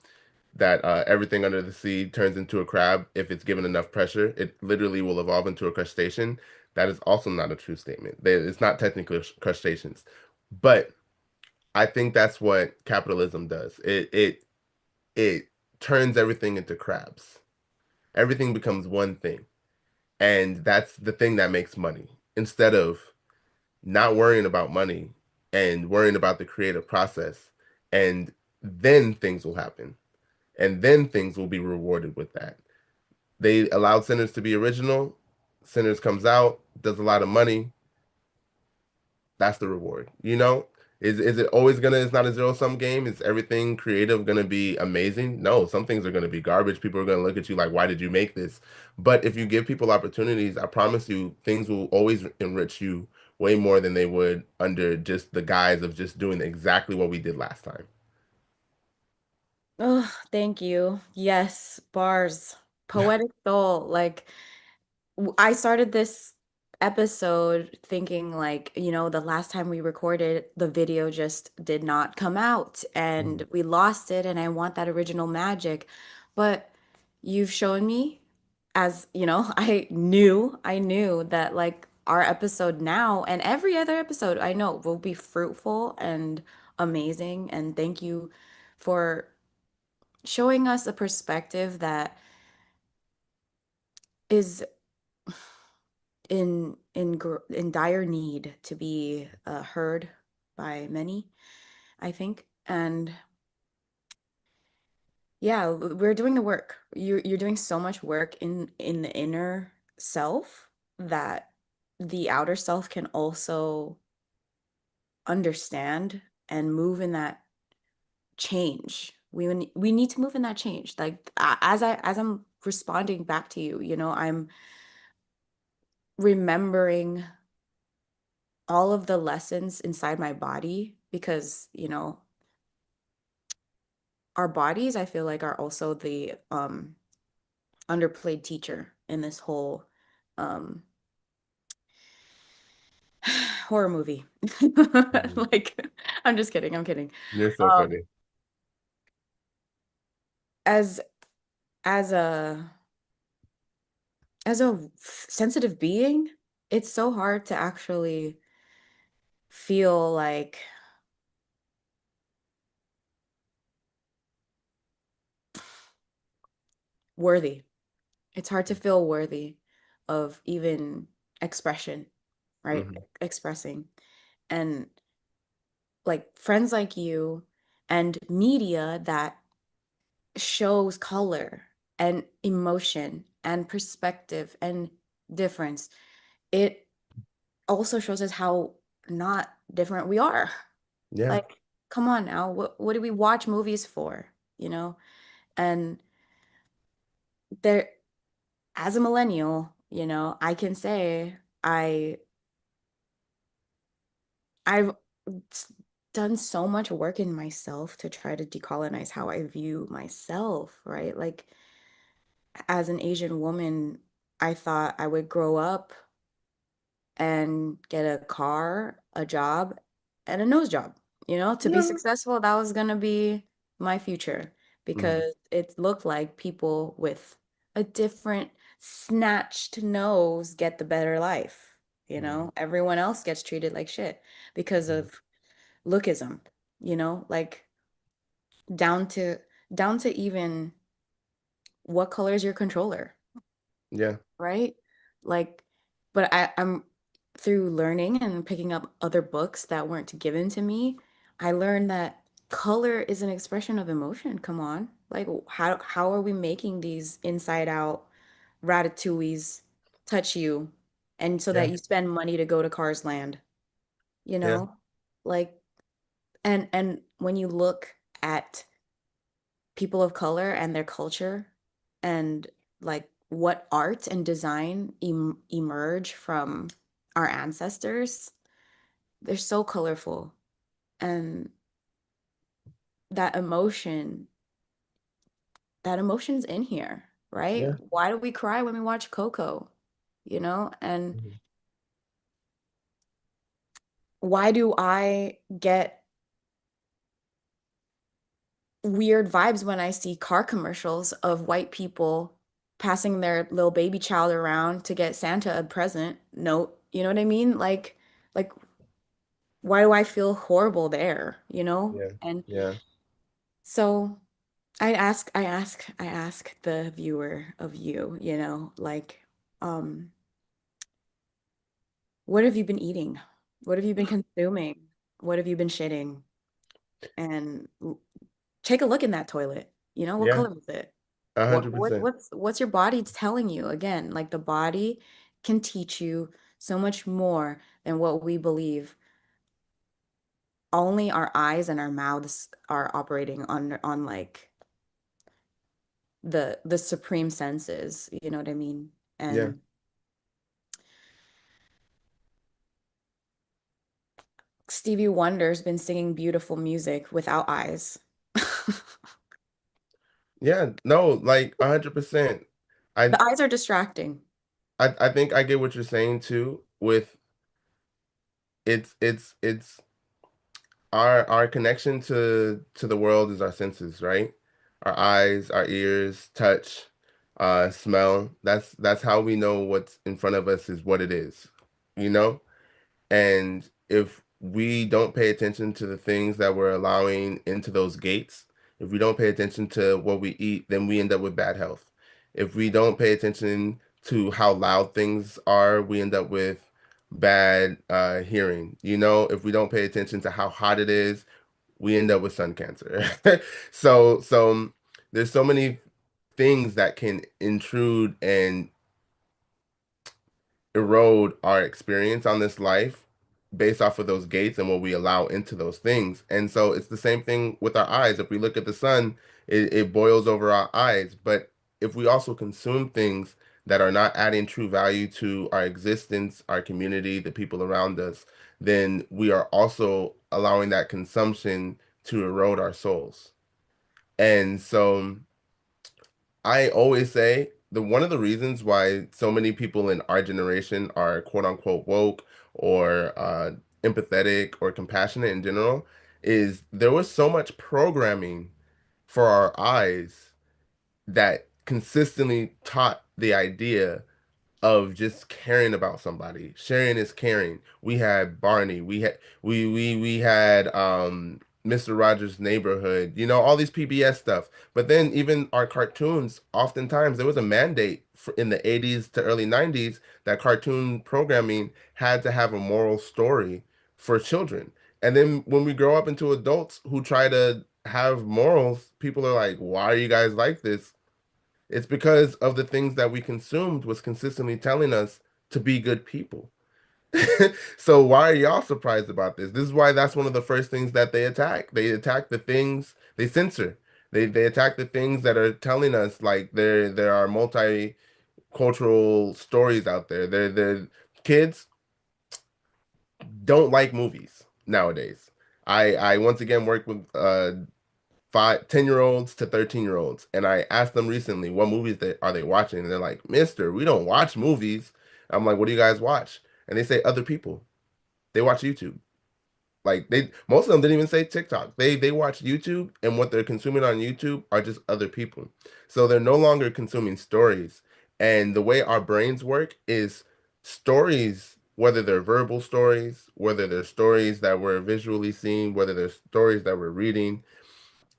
that everything under the sea turns into a crab if it's given enough pressure. It literally will evolve into a crustacean. That is also not a true statement. It's not technically crustaceans, but I think that's what capitalism does. It turns everything into crabs. Everything becomes one thing, and that's the thing that makes money. Instead of not worrying about money and worrying about the creative process, and then things will happen, and then things will be rewarded with that. They allowed Sinners to be original. Sinners comes out, does a lot of money. That's the reward. Is it always gonna? It's not a zero sum game. Is everything creative gonna be amazing? No, some things are gonna be garbage. People are gonna look at you like, why did you make this? But if you give people opportunities, I promise you, things will always enrich you way more than they would under just the guise of just doing exactly what we did last time. Oh, thank you. Yes, bars. Poetic soul. Like I started this episode thinking like, the last time we recorded, the video just did not come out and Mhm. we lost it and I want that original magic. But you've shown me as, I knew that like our episode now and every other episode I know will be fruitful and amazing. And thank you for showing us a perspective that is in dire need to be heard by many, I think. And yeah, we're doing the work. You're doing so much work in the inner self that the outer self can also understand and move in that change. We need to move in that change. Like as I'm responding back to you, I'm remembering all of the lessons inside my body because, our bodies, I feel like, are also the underplayed teacher in this whole um horror movie. Mhm. Like, I'm just kidding, I'm kidding. You're so Um, funny. as as a sensitive being, it's so hard to actually feel like worthy. It's hard to feel worthy of even expression, right? Hmm. Expressing. And like friends like you and media that shows color and emotion and perspective and difference, it also shows us how not different we are. Yeah. Like, come on now, what do we watch movies for? You know? And there, as a millennial, I can say I've done so much work in myself to try to decolonize how I view myself, right? Like as an Asian woman, I thought I would grow up and get a car, a job, and a nose job. To be Yeah. successful, that was gonna be my future Hmm. because it looked like people with a different snatched nose get the better life. Hmm. Everyone else gets treated like shit because of lookism, like down to down to even what color is your controller, Yeah. right? Like, but I'm through learning and picking up other books that weren't given to me, I learned that color is an expression of emotion. Come on. Like how are we making these inside out ratatouilles touch you and so Yeah. that you spend money to go to Cars Land, you Yeah. know? Like and when you look at people of color and their culture and like what art and design emerge from our ancestors, they're so colorful. And that emotion, that emotion's in here, right? Yeah. Why do we cry when we watch Coco? You know? And Mhm. why do I get weird vibes when I see car commercials of white people passing their little baby child around to get Santa a present note? You know what I mean? Like why do I feel horrible there, you know? Yeah. And Yeah. so I ask the viewer of you, you know, like, um, what have you been eating? What have you been consuming? What have you been shitting? And take a look in that toilet. You know, what Yeah. color is it? A hundred What percent. what's your body telling you? Again, like the body can teach you so much more than what we believe. Only our eyes and our mouths are operating on like the supreme senses, you know what I mean? Yeah. And Stevie Wonder's been singing beautiful music without eyes. Yeah. No, like 100%. I The eyes are distracting. I think I get what you're saying too with it's our connection to the world is our senses, right? Our eyes, our ears, touch, smell. That's how we know what's in front of us is what it is, you know? And if we don't pay attention to the things that we're allowing into those gates, if we don't pay attention to what we eat, then we end up with bad health. If we don't pay attention to how loud things are, we end up with bad hearing. You know, if we don't pay attention to how hot it is, we end up with sun cancer. So there's so many things that can intrude and erode our experience on this life based off of those gates and what we allow into those things. And so it's the same thing with our eyes. If we look at the sun, it boils over our eyes. But if we also consume things that are not adding true value to our existence, our community, the people around us, then we are also allowing that consumption to erode our souls. And so I always say the one of the reasons why so many people in our generation are quote unquote woke or empathetic or compassionate in general is there was so much programming for our eyes that consistently taught the idea of just caring about somebody. Sharing is caring. We had Barney. We had Mr. Rogers' Neighborhood. You know, all these PBS stuff. But then even our cartoons, oftentimes there was a mandate in the 80s to early 90s that cartoon programming had to have a moral story for children. And then when we grow up into adults who try to have morals, people are like, "Why are you guys like this?" It's because of the things that we consumed was consistently telling us to be good people. So why are y'all surprised about this? This is why that's one of the first things that they attack. They attack the things they censor. They attack the things that are telling us like there are multicultural stories out there. There kids don't like movies nowadays. I once again work with 10-year-olds to 13-year-olds. And I asked them recently, what movies are they watching? And they're like, Mister, we don't watch movies. I'm like, what do you guys watch? And they say other people. They watch YouTube. Like most of them didn't even say TikTok. They watch YouTube and what they're consuming on YouTube are just other people. So they're no longer consuming stories. And the way our brains work is stories, whether they're verbal stories, whether they're stories that we're visually seeing, whether they're stories that we're reading,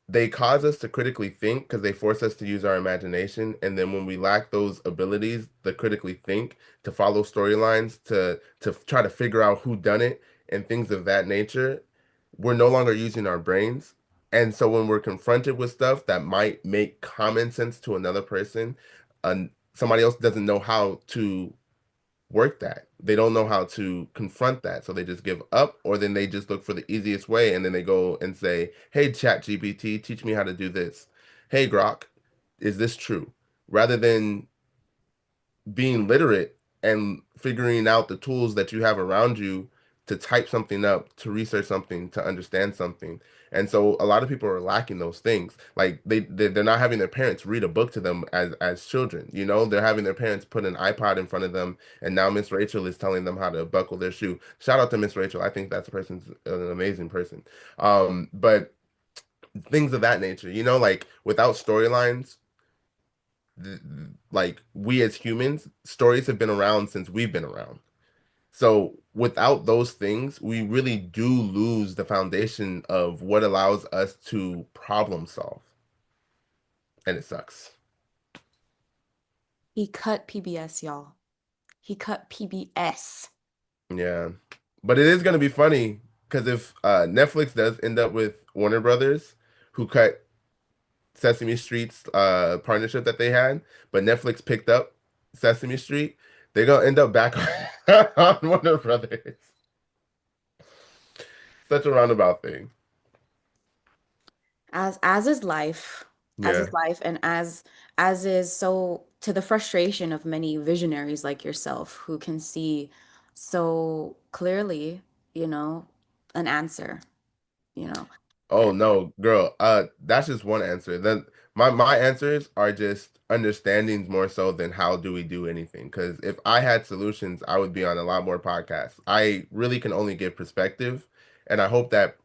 they cause us to critically think because they force us to use our imagination. And then when we lack those abilities to critically think, to follow storylines, to try to figure out who done it and things of that nature, we're no longer using our brains. And so when we're confronted with stuff that might make common sense to another person, somebody else doesn't know how to work that. They don't know how to confront that. So they just give up, or then they just look for the easiest way and then they go and say, "Hey, Chat GPT, teach me how to do this. Hey, Grok, is this true?" Rather than being literate and figuring out the tools that you have around you to type something up, to research something, to understand something. And so a lot of people are lacking those things. Like they're not having their parents read a book to them as children. You know, they're having their parents put an iPod in front of them, and now Miss Rachel is telling them how to buckle their shoe. Shout out to Miss Rachel. I think that's a person's an amazing person. But things of that nature, you know, like without storylines, like we as humans, stories have been around since we've been around. So without those things, we really do lose the foundation of what allows us to problem solve, and it sucks. He cut PBS, y'all. He cut PBS. Yeah, but it is gonna be funny because if Netflix does end up with Warner Brothers, who cut Sesame Street's partnership that they had, but Netflix picked up Sesame Street, they're gonna end up back on Warner Brothers. Such a roundabout thing. As is life, as Yeah. is life, and as is so to the frustration of many visionaries like yourself who can see so clearly, you know, an answer, you know. Oh no, girl. That's just one answer. Then my answers are just understandings more so than how do we do anything. Because if I had solutions, I would be on a lot more podcasts. I really can only give perspective, and I hope that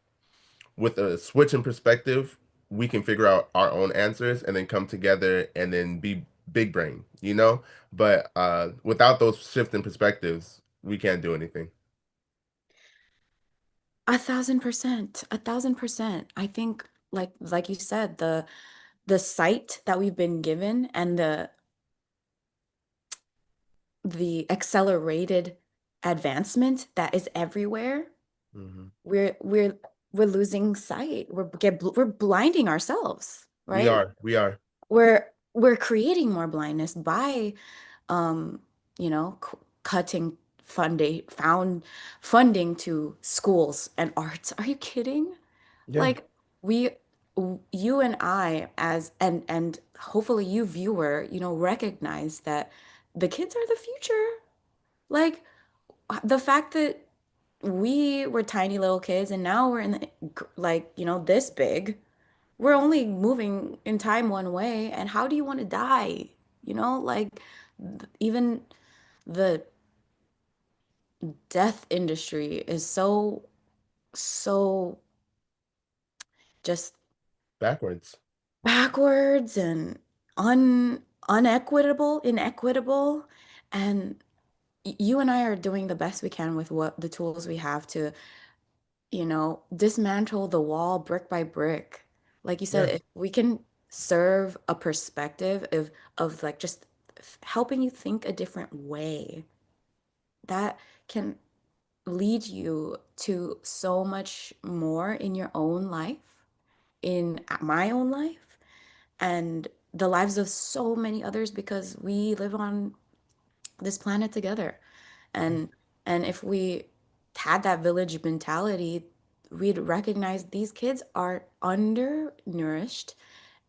with a switch in perspective, we can figure out our own answers and then come together and then be big brain, you know? But without those shift in perspectives, we can't do anything. 1,000%, 1,000%. I think like you said, the sight that we've been given and the accelerated advancement that is everywhere, Hmm. we're we're we're losing sight. We're blinding ourselves, We right? are. We are. We're creating more blindness by um, cutting funding to schools and arts. Are you kidding? Yeah. Like we you and I as and hopefully you viewer, recognize that the kids are the future. Like the fact that we were tiny little kids and now we're in like, this big. We're only moving in time one way. And how do you want to die? Like even the death industry is so just Backwards. backwards and inequitable. And you and I are doing the best we can with what the tools we have to, dismantle the wall brick by brick. Like you said, Yeah. if we can serve a perspective of like just helping you think a different way, that can lead you to so much more in your own life, in my own life, and the lives of so many others because we live on this planet together. Yeah. And if we had that village mentality, we'd recognize these kids are undernourished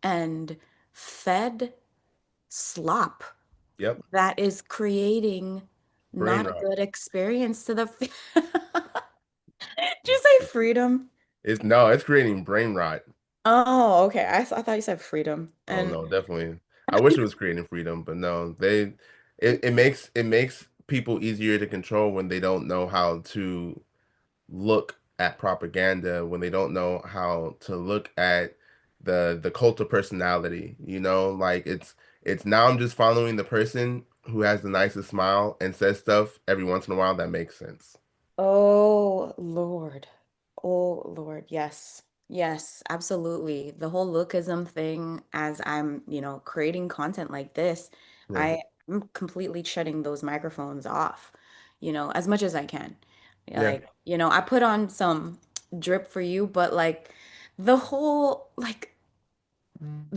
and fed slop Yep. that is creating Brain not a rot. good experience to the Did you say freedom? It's no, it's creating brain rot. Oh, okay. I thought you said freedom. Oh And no, definitely. I wish it was creating freedom, but no, it makes people easier to control when they don't know how to look at propaganda, when they don't know how to look at the cult of personality, you know? Like it's now I'm just following the person who has the nicest smile and says stuff every once in a while that makes sense. oh Lord. Oh Lord. Yes. Yes, absolutely. The whole lookism thing, as I'm, creating content like this, Yeah, I'm completely shutting those microphones off, as much as I can. Yeah, yeah. like, I put on some drip for you, but like the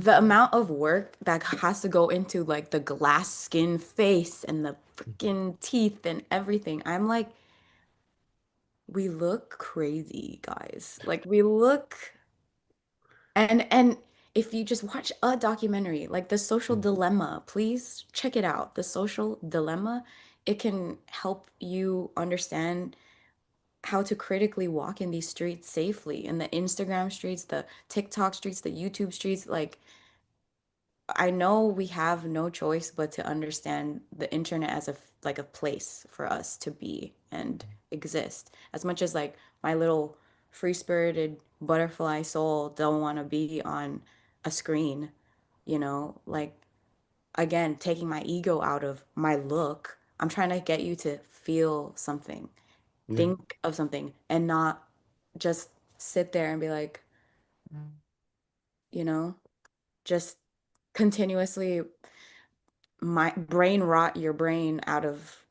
amount of work that has to go into like the glass skin face and the freaking teeth and everything. I'm like, we look crazy, guys. Like we look and if you just watch a documentary like The Social Dilemma, please check it out. The Social Dilemma, it can help you understand how to critically walk in these streets safely, in the Instagram streets, the TikTok streets, the YouTube streets. Like I know we have no choice but to understand the internet as like a place for us to be and exist. As much as like my little free-spirited butterfly soul don't want to be on a screen, like again, taking my ego out of my look, I'm trying to get you to feel something, Yeah. think of something, and not just sit there and be like, you know, just continuously my brain rot your brain out of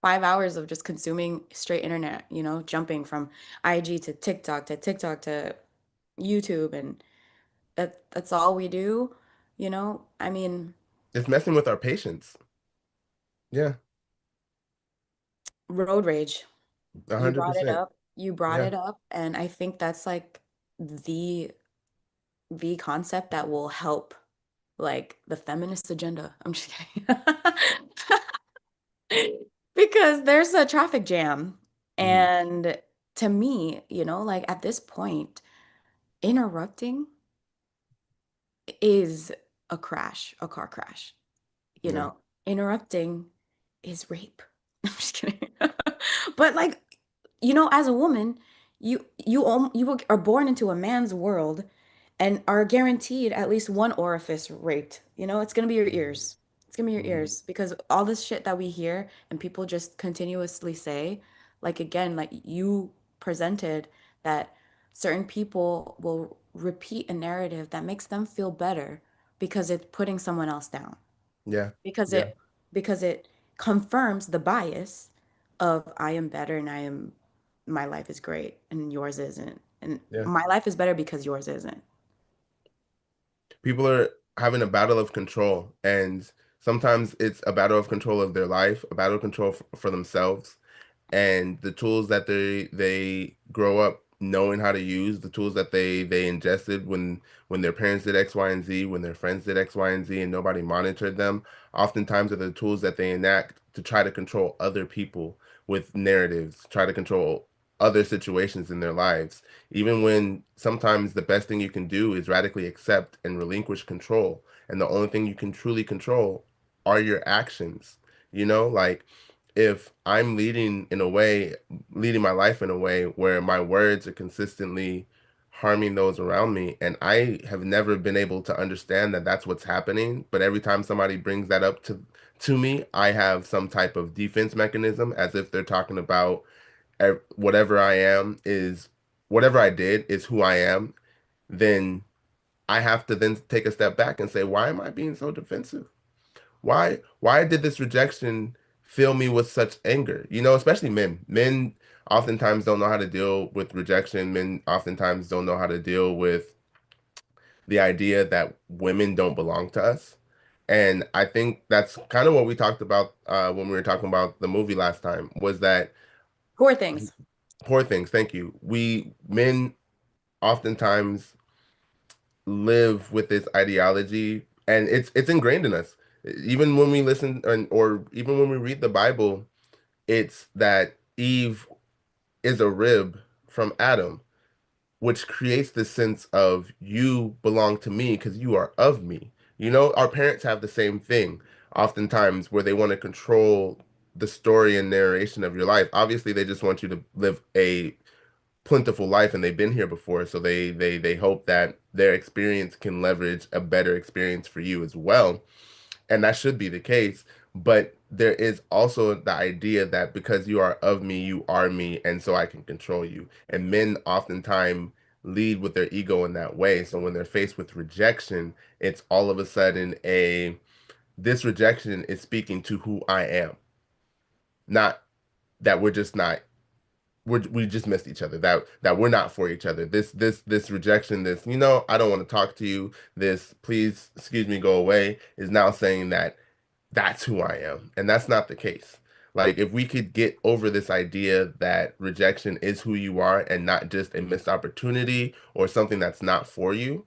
5 hours of just consuming straight internet, jumping from IG to TikTok to YouTube, and that's all we do, I mean, It's messing with our patience. Yeah, road rage. a hundred percent. You brought Yeah. it up, and I think that's like the the concept that will help like the feminist agenda. I'm just kidding. Because there's a traffic jam. Mhm. And to me, like at this point, interrupting is a car crash. You Yeah. know, interrupting is rape. I'm just kidding. But like, as a woman, you are born into a man's world and are guaranteed at least one orifice raped. It's gonna be your ears. It's gonna be your Mhm. ears because all this shit that we hear and people just continuously say, like again, like you presented that certain people will repeat a narrative that makes them feel better because it's putting someone else down Yeah. because Yeah. it confirms the bias of I am better and my life is great and yours isn't. And Yeah. my life is better because yours isn't. People are having a battle of control, and sometimes it's a battle of control of their life, a battle of control for themselves, and the tools that they grow up knowing how to use, the tools that they ingested when their parents did X, Y, and Z, when their friends did X, Y, and Z, and nobody monitored them, oftentimes are the tools that they enact to try to control other people with narratives, try to control other situations in their lives, even when sometimes the best thing you can do is radically accept and relinquish control. And the only thing you can truly control are your actions. Like if I'm leading my life in a way where my words are consistently harming those around me, and I have never been able to understand that that's what's happening, but every time somebody brings that up to me, I have some type of defense mechanism as if they're talking about whatever I am is whatever I did is who I am, then I have to then take a step back and say, why am I being so defensive? Why did this rejection fill me with such anger? Especially men. Men oftentimes don't know how to deal with rejection. Men oftentimes don't know how to deal with the idea that women don't belong to us. And I think that's kind of what we talked about when we were talking about the movie last time, was that Poor things. poor things. Thank you. We men oftentimes live with this ideology, and it's ingrained in us. Even when we listen or even when we read the Bible, it's that Eve is a rib from Adam, which creates this sense of you belong to me because you are of me. Our parents have the same thing oftentimes where they want to control the story and narration of your life. Obviously, they just want you to live a plentiful life, and they've been here before, so they hope that their experience can leverage a better experience for you as well, and that should be the case. But there is also the idea that because you are of me, you are me, and so I can control you. And men oftentimes lead with their ego in that way. So when they're faced with rejection, it's all of a sudden a this rejection is speaking to who I am, not that we're just not we just missed each other, that we're not for each other. This rejection, this, I don't want to talk to you, this please excuse me, go away, is now saying that that's who I am. And that's not the case. Like if we could get over this idea that rejection is who you are and not just a missed opportunity or something that's not for you,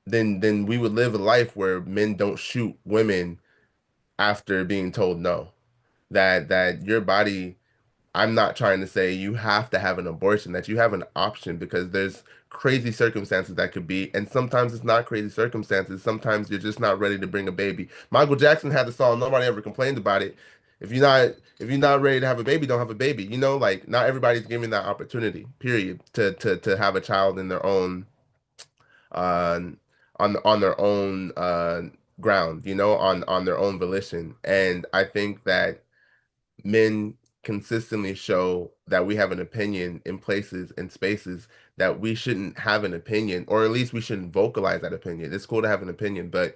then we would live a life where men don't shoot women after being told no. That your body, I'm not trying to say you have to have an abortion, that you have an option because there's crazy circumstances that could be, and sometimes it's not crazy circumstances. Sometimes you're just not ready to bring a baby. Michael Jackson had the song, nobody ever complained about it. If you're not ready to have a baby, don't have a baby. Like not everybody's given that opportunity, period, to have a child in their own uh on their own ground, on their own volition. And I think that men consistently show that we have an opinion in places and spaces that we shouldn't have an opinion, or at least we shouldn't vocalize that opinion. It's cool to have an opinion, but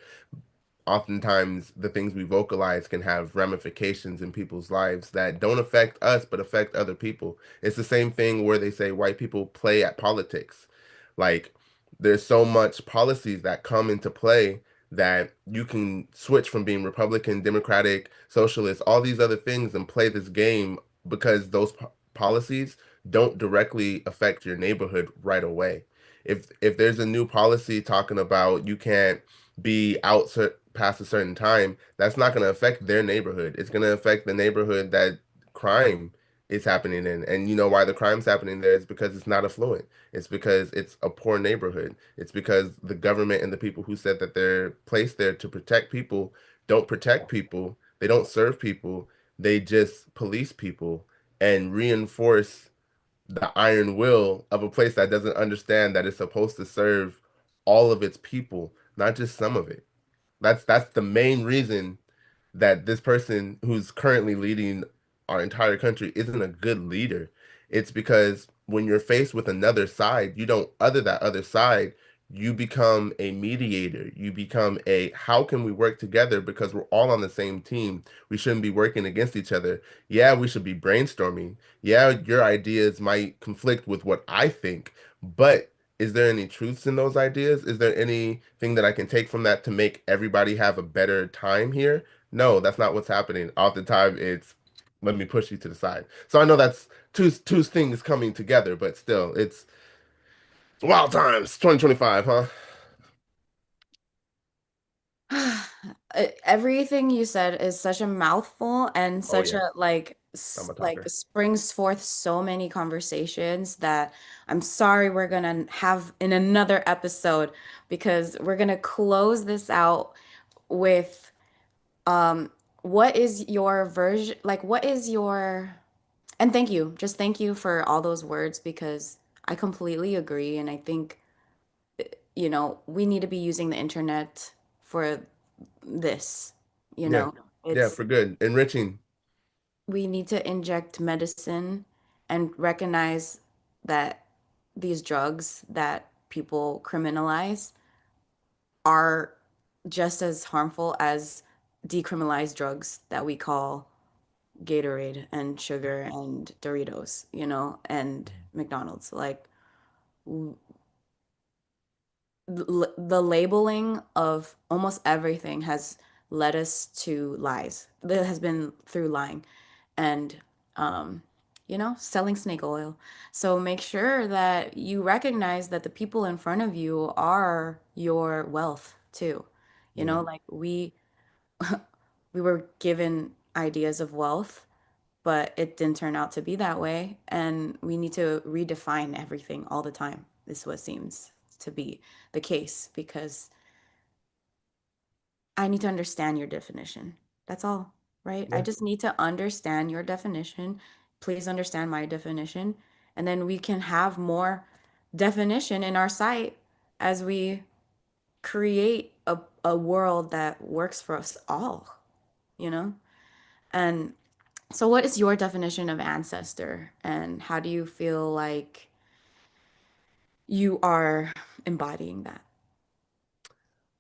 oftentimes the things we vocalize can have ramifications in people's lives that don't affect us but affect other people. It's the same thing where they say white people play at politics. Like there's so much policies that come into play that you can switch from being Republican, Democratic, Socialist, all these other things and play this game because those policies don't directly affect your neighborhood right away. If there's a new policy talking about you can't be out past a certain time, that's not going to affect their neighborhood. It's going to affect the neighborhood that crime is happening in. And you know why the crime's happening there is because it's not affluent. It's because it's a poor neighborhood. It's because the government and the people who said that they're placed there to protect people don't protect people. They don't serve people. They just police people and reinforce the iron will of a place that doesn't understand that it's supposed to serve all of its people, not just some of it. That's the main reason that this person who's currently leading our entire country isn't a good leader. It's because when you're faced with another side, you don't other that other side, you become a mediator. You become a how can we work together because we're all on the same team. We shouldn't be working against each other. Yeah, we should be brainstorming. Yeah, your ideas might conflict with what I think, but is there any truths in those ideas? Is there anything that I can take from that to make everybody have a better time here? No, that's not what's happening. Oftentimes it's let me push you to the side. So I know that's two things coming together, but still, it's wild times. 2025, huh? Everything you said is such a mouthful and Oh such yeah, a I'm a like talker. springs forth so many conversations that I'm sorry we're gonna have in another episode because we're gonna close this out with um what is your version like what is your and thank you just thank you for all those words because I completely agree and I think we need to be using the internet for this, you Yeah, know. yeah, It's for good, enriching. we need to inject medicine and recognize that these drugs that people criminalize are just as harmful as decriminalized drugs that we call Gatorade and sugar and Doritos, and McDonald's. Like the labeling of almost everything has led us to lies. That has been through lying and, um, selling snake oil. So make sure that you recognize that the people in front of you are your wealth too. Yeah, Like we were given ideas of wealth, but it didn't turn out to be that way. And we need to redefine everything all the time, is what seems to be the case, because I need to understand your definition. That's all, right? I yeah, just need to understand your definition. Please understand my definition. And then we can have more definition in our sight as we create a world that works for us all, you know? And so, what is your definition of ancestor, and how do you feel like you are embodying that?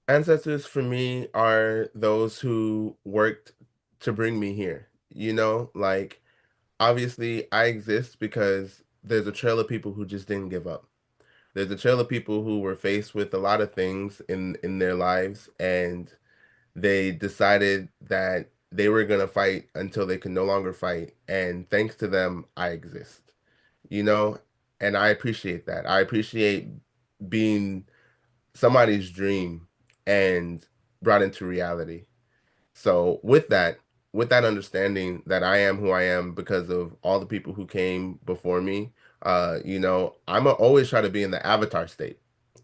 Ancestors for me are those who worked to bring me here. Like obviously I exist because there's a trail of people who just didn't give up. There's a trail of people who were faced with a lot of things in their lives, and they decided that they were going to fight until they could no longer fight, and thanks to them I exist. You know, and I appreciate that. I appreciate being somebody's dream and brought into reality. So with that understanding that I am who I am because of all the people who came before me, I'm always try to be in the avatar state.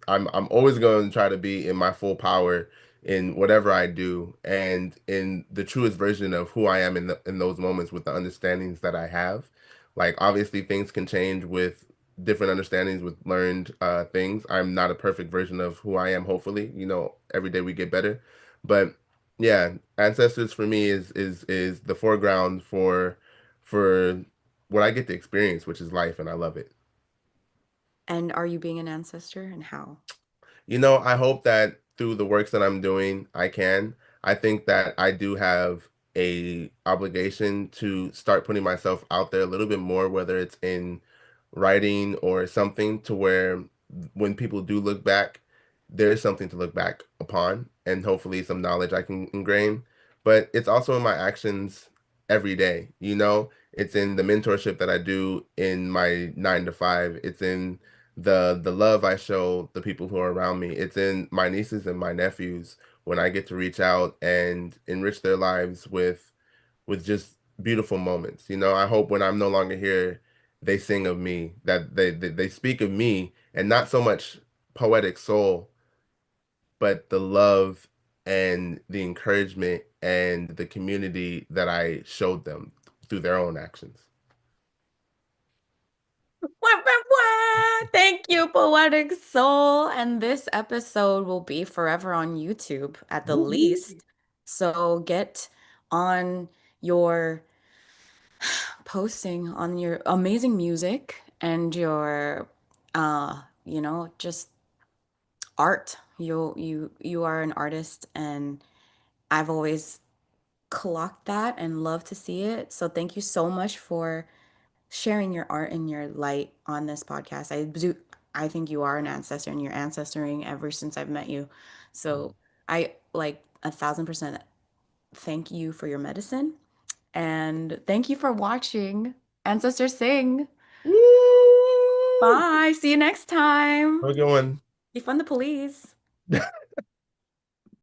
I'm always going to try to be in my full power in whatever I do and in the truest version of who I am in those moments with the understandings that I have. Like obviously things can change with different understandings with learned things. I'm not a perfect version of who I am, hopefully. Every day we get better. But yeah, ancestors for me is the foreground for what I get to experience, which is life, and I love it. And are you being an ancestor, and how? I hope that through the works that I'm doing, I can. I think that I do have a obligation to start putting myself out there a little bit more, whether it's in writing or something to where when people do look back, there's something to look back upon and hopefully some knowledge I can ingrain. But it's also in my actions every day, It's in the mentorship that I do in my 9 to 5. It's in the love I show the people who are around me. It's in my nieces and my nephews when I get to reach out and enrich their lives with just beautiful moments. I hope when I'm no longer here, they sing of me, that they speak of me, and not so much poetic soul, but the love and the encouragement and the community that I showed them through their own actions. Wah, wah, wah. Thank you, Poetic Soul. And this episode will be forever on YouTube at the Woo-hoo. least. So get on your posting on your amazing music and your just art. You are an artist, and I've always clocked that and love to see it. So thank you so much for sharing your art and your light on this podcast. I think you are an ancestor, and you're ancestoring ever since I've met you. So I like 1,000% thank you for your medicine, and thank you for watching Ancestors Sing. Woo! Bye. See you next time. Have a good one. Defund the police.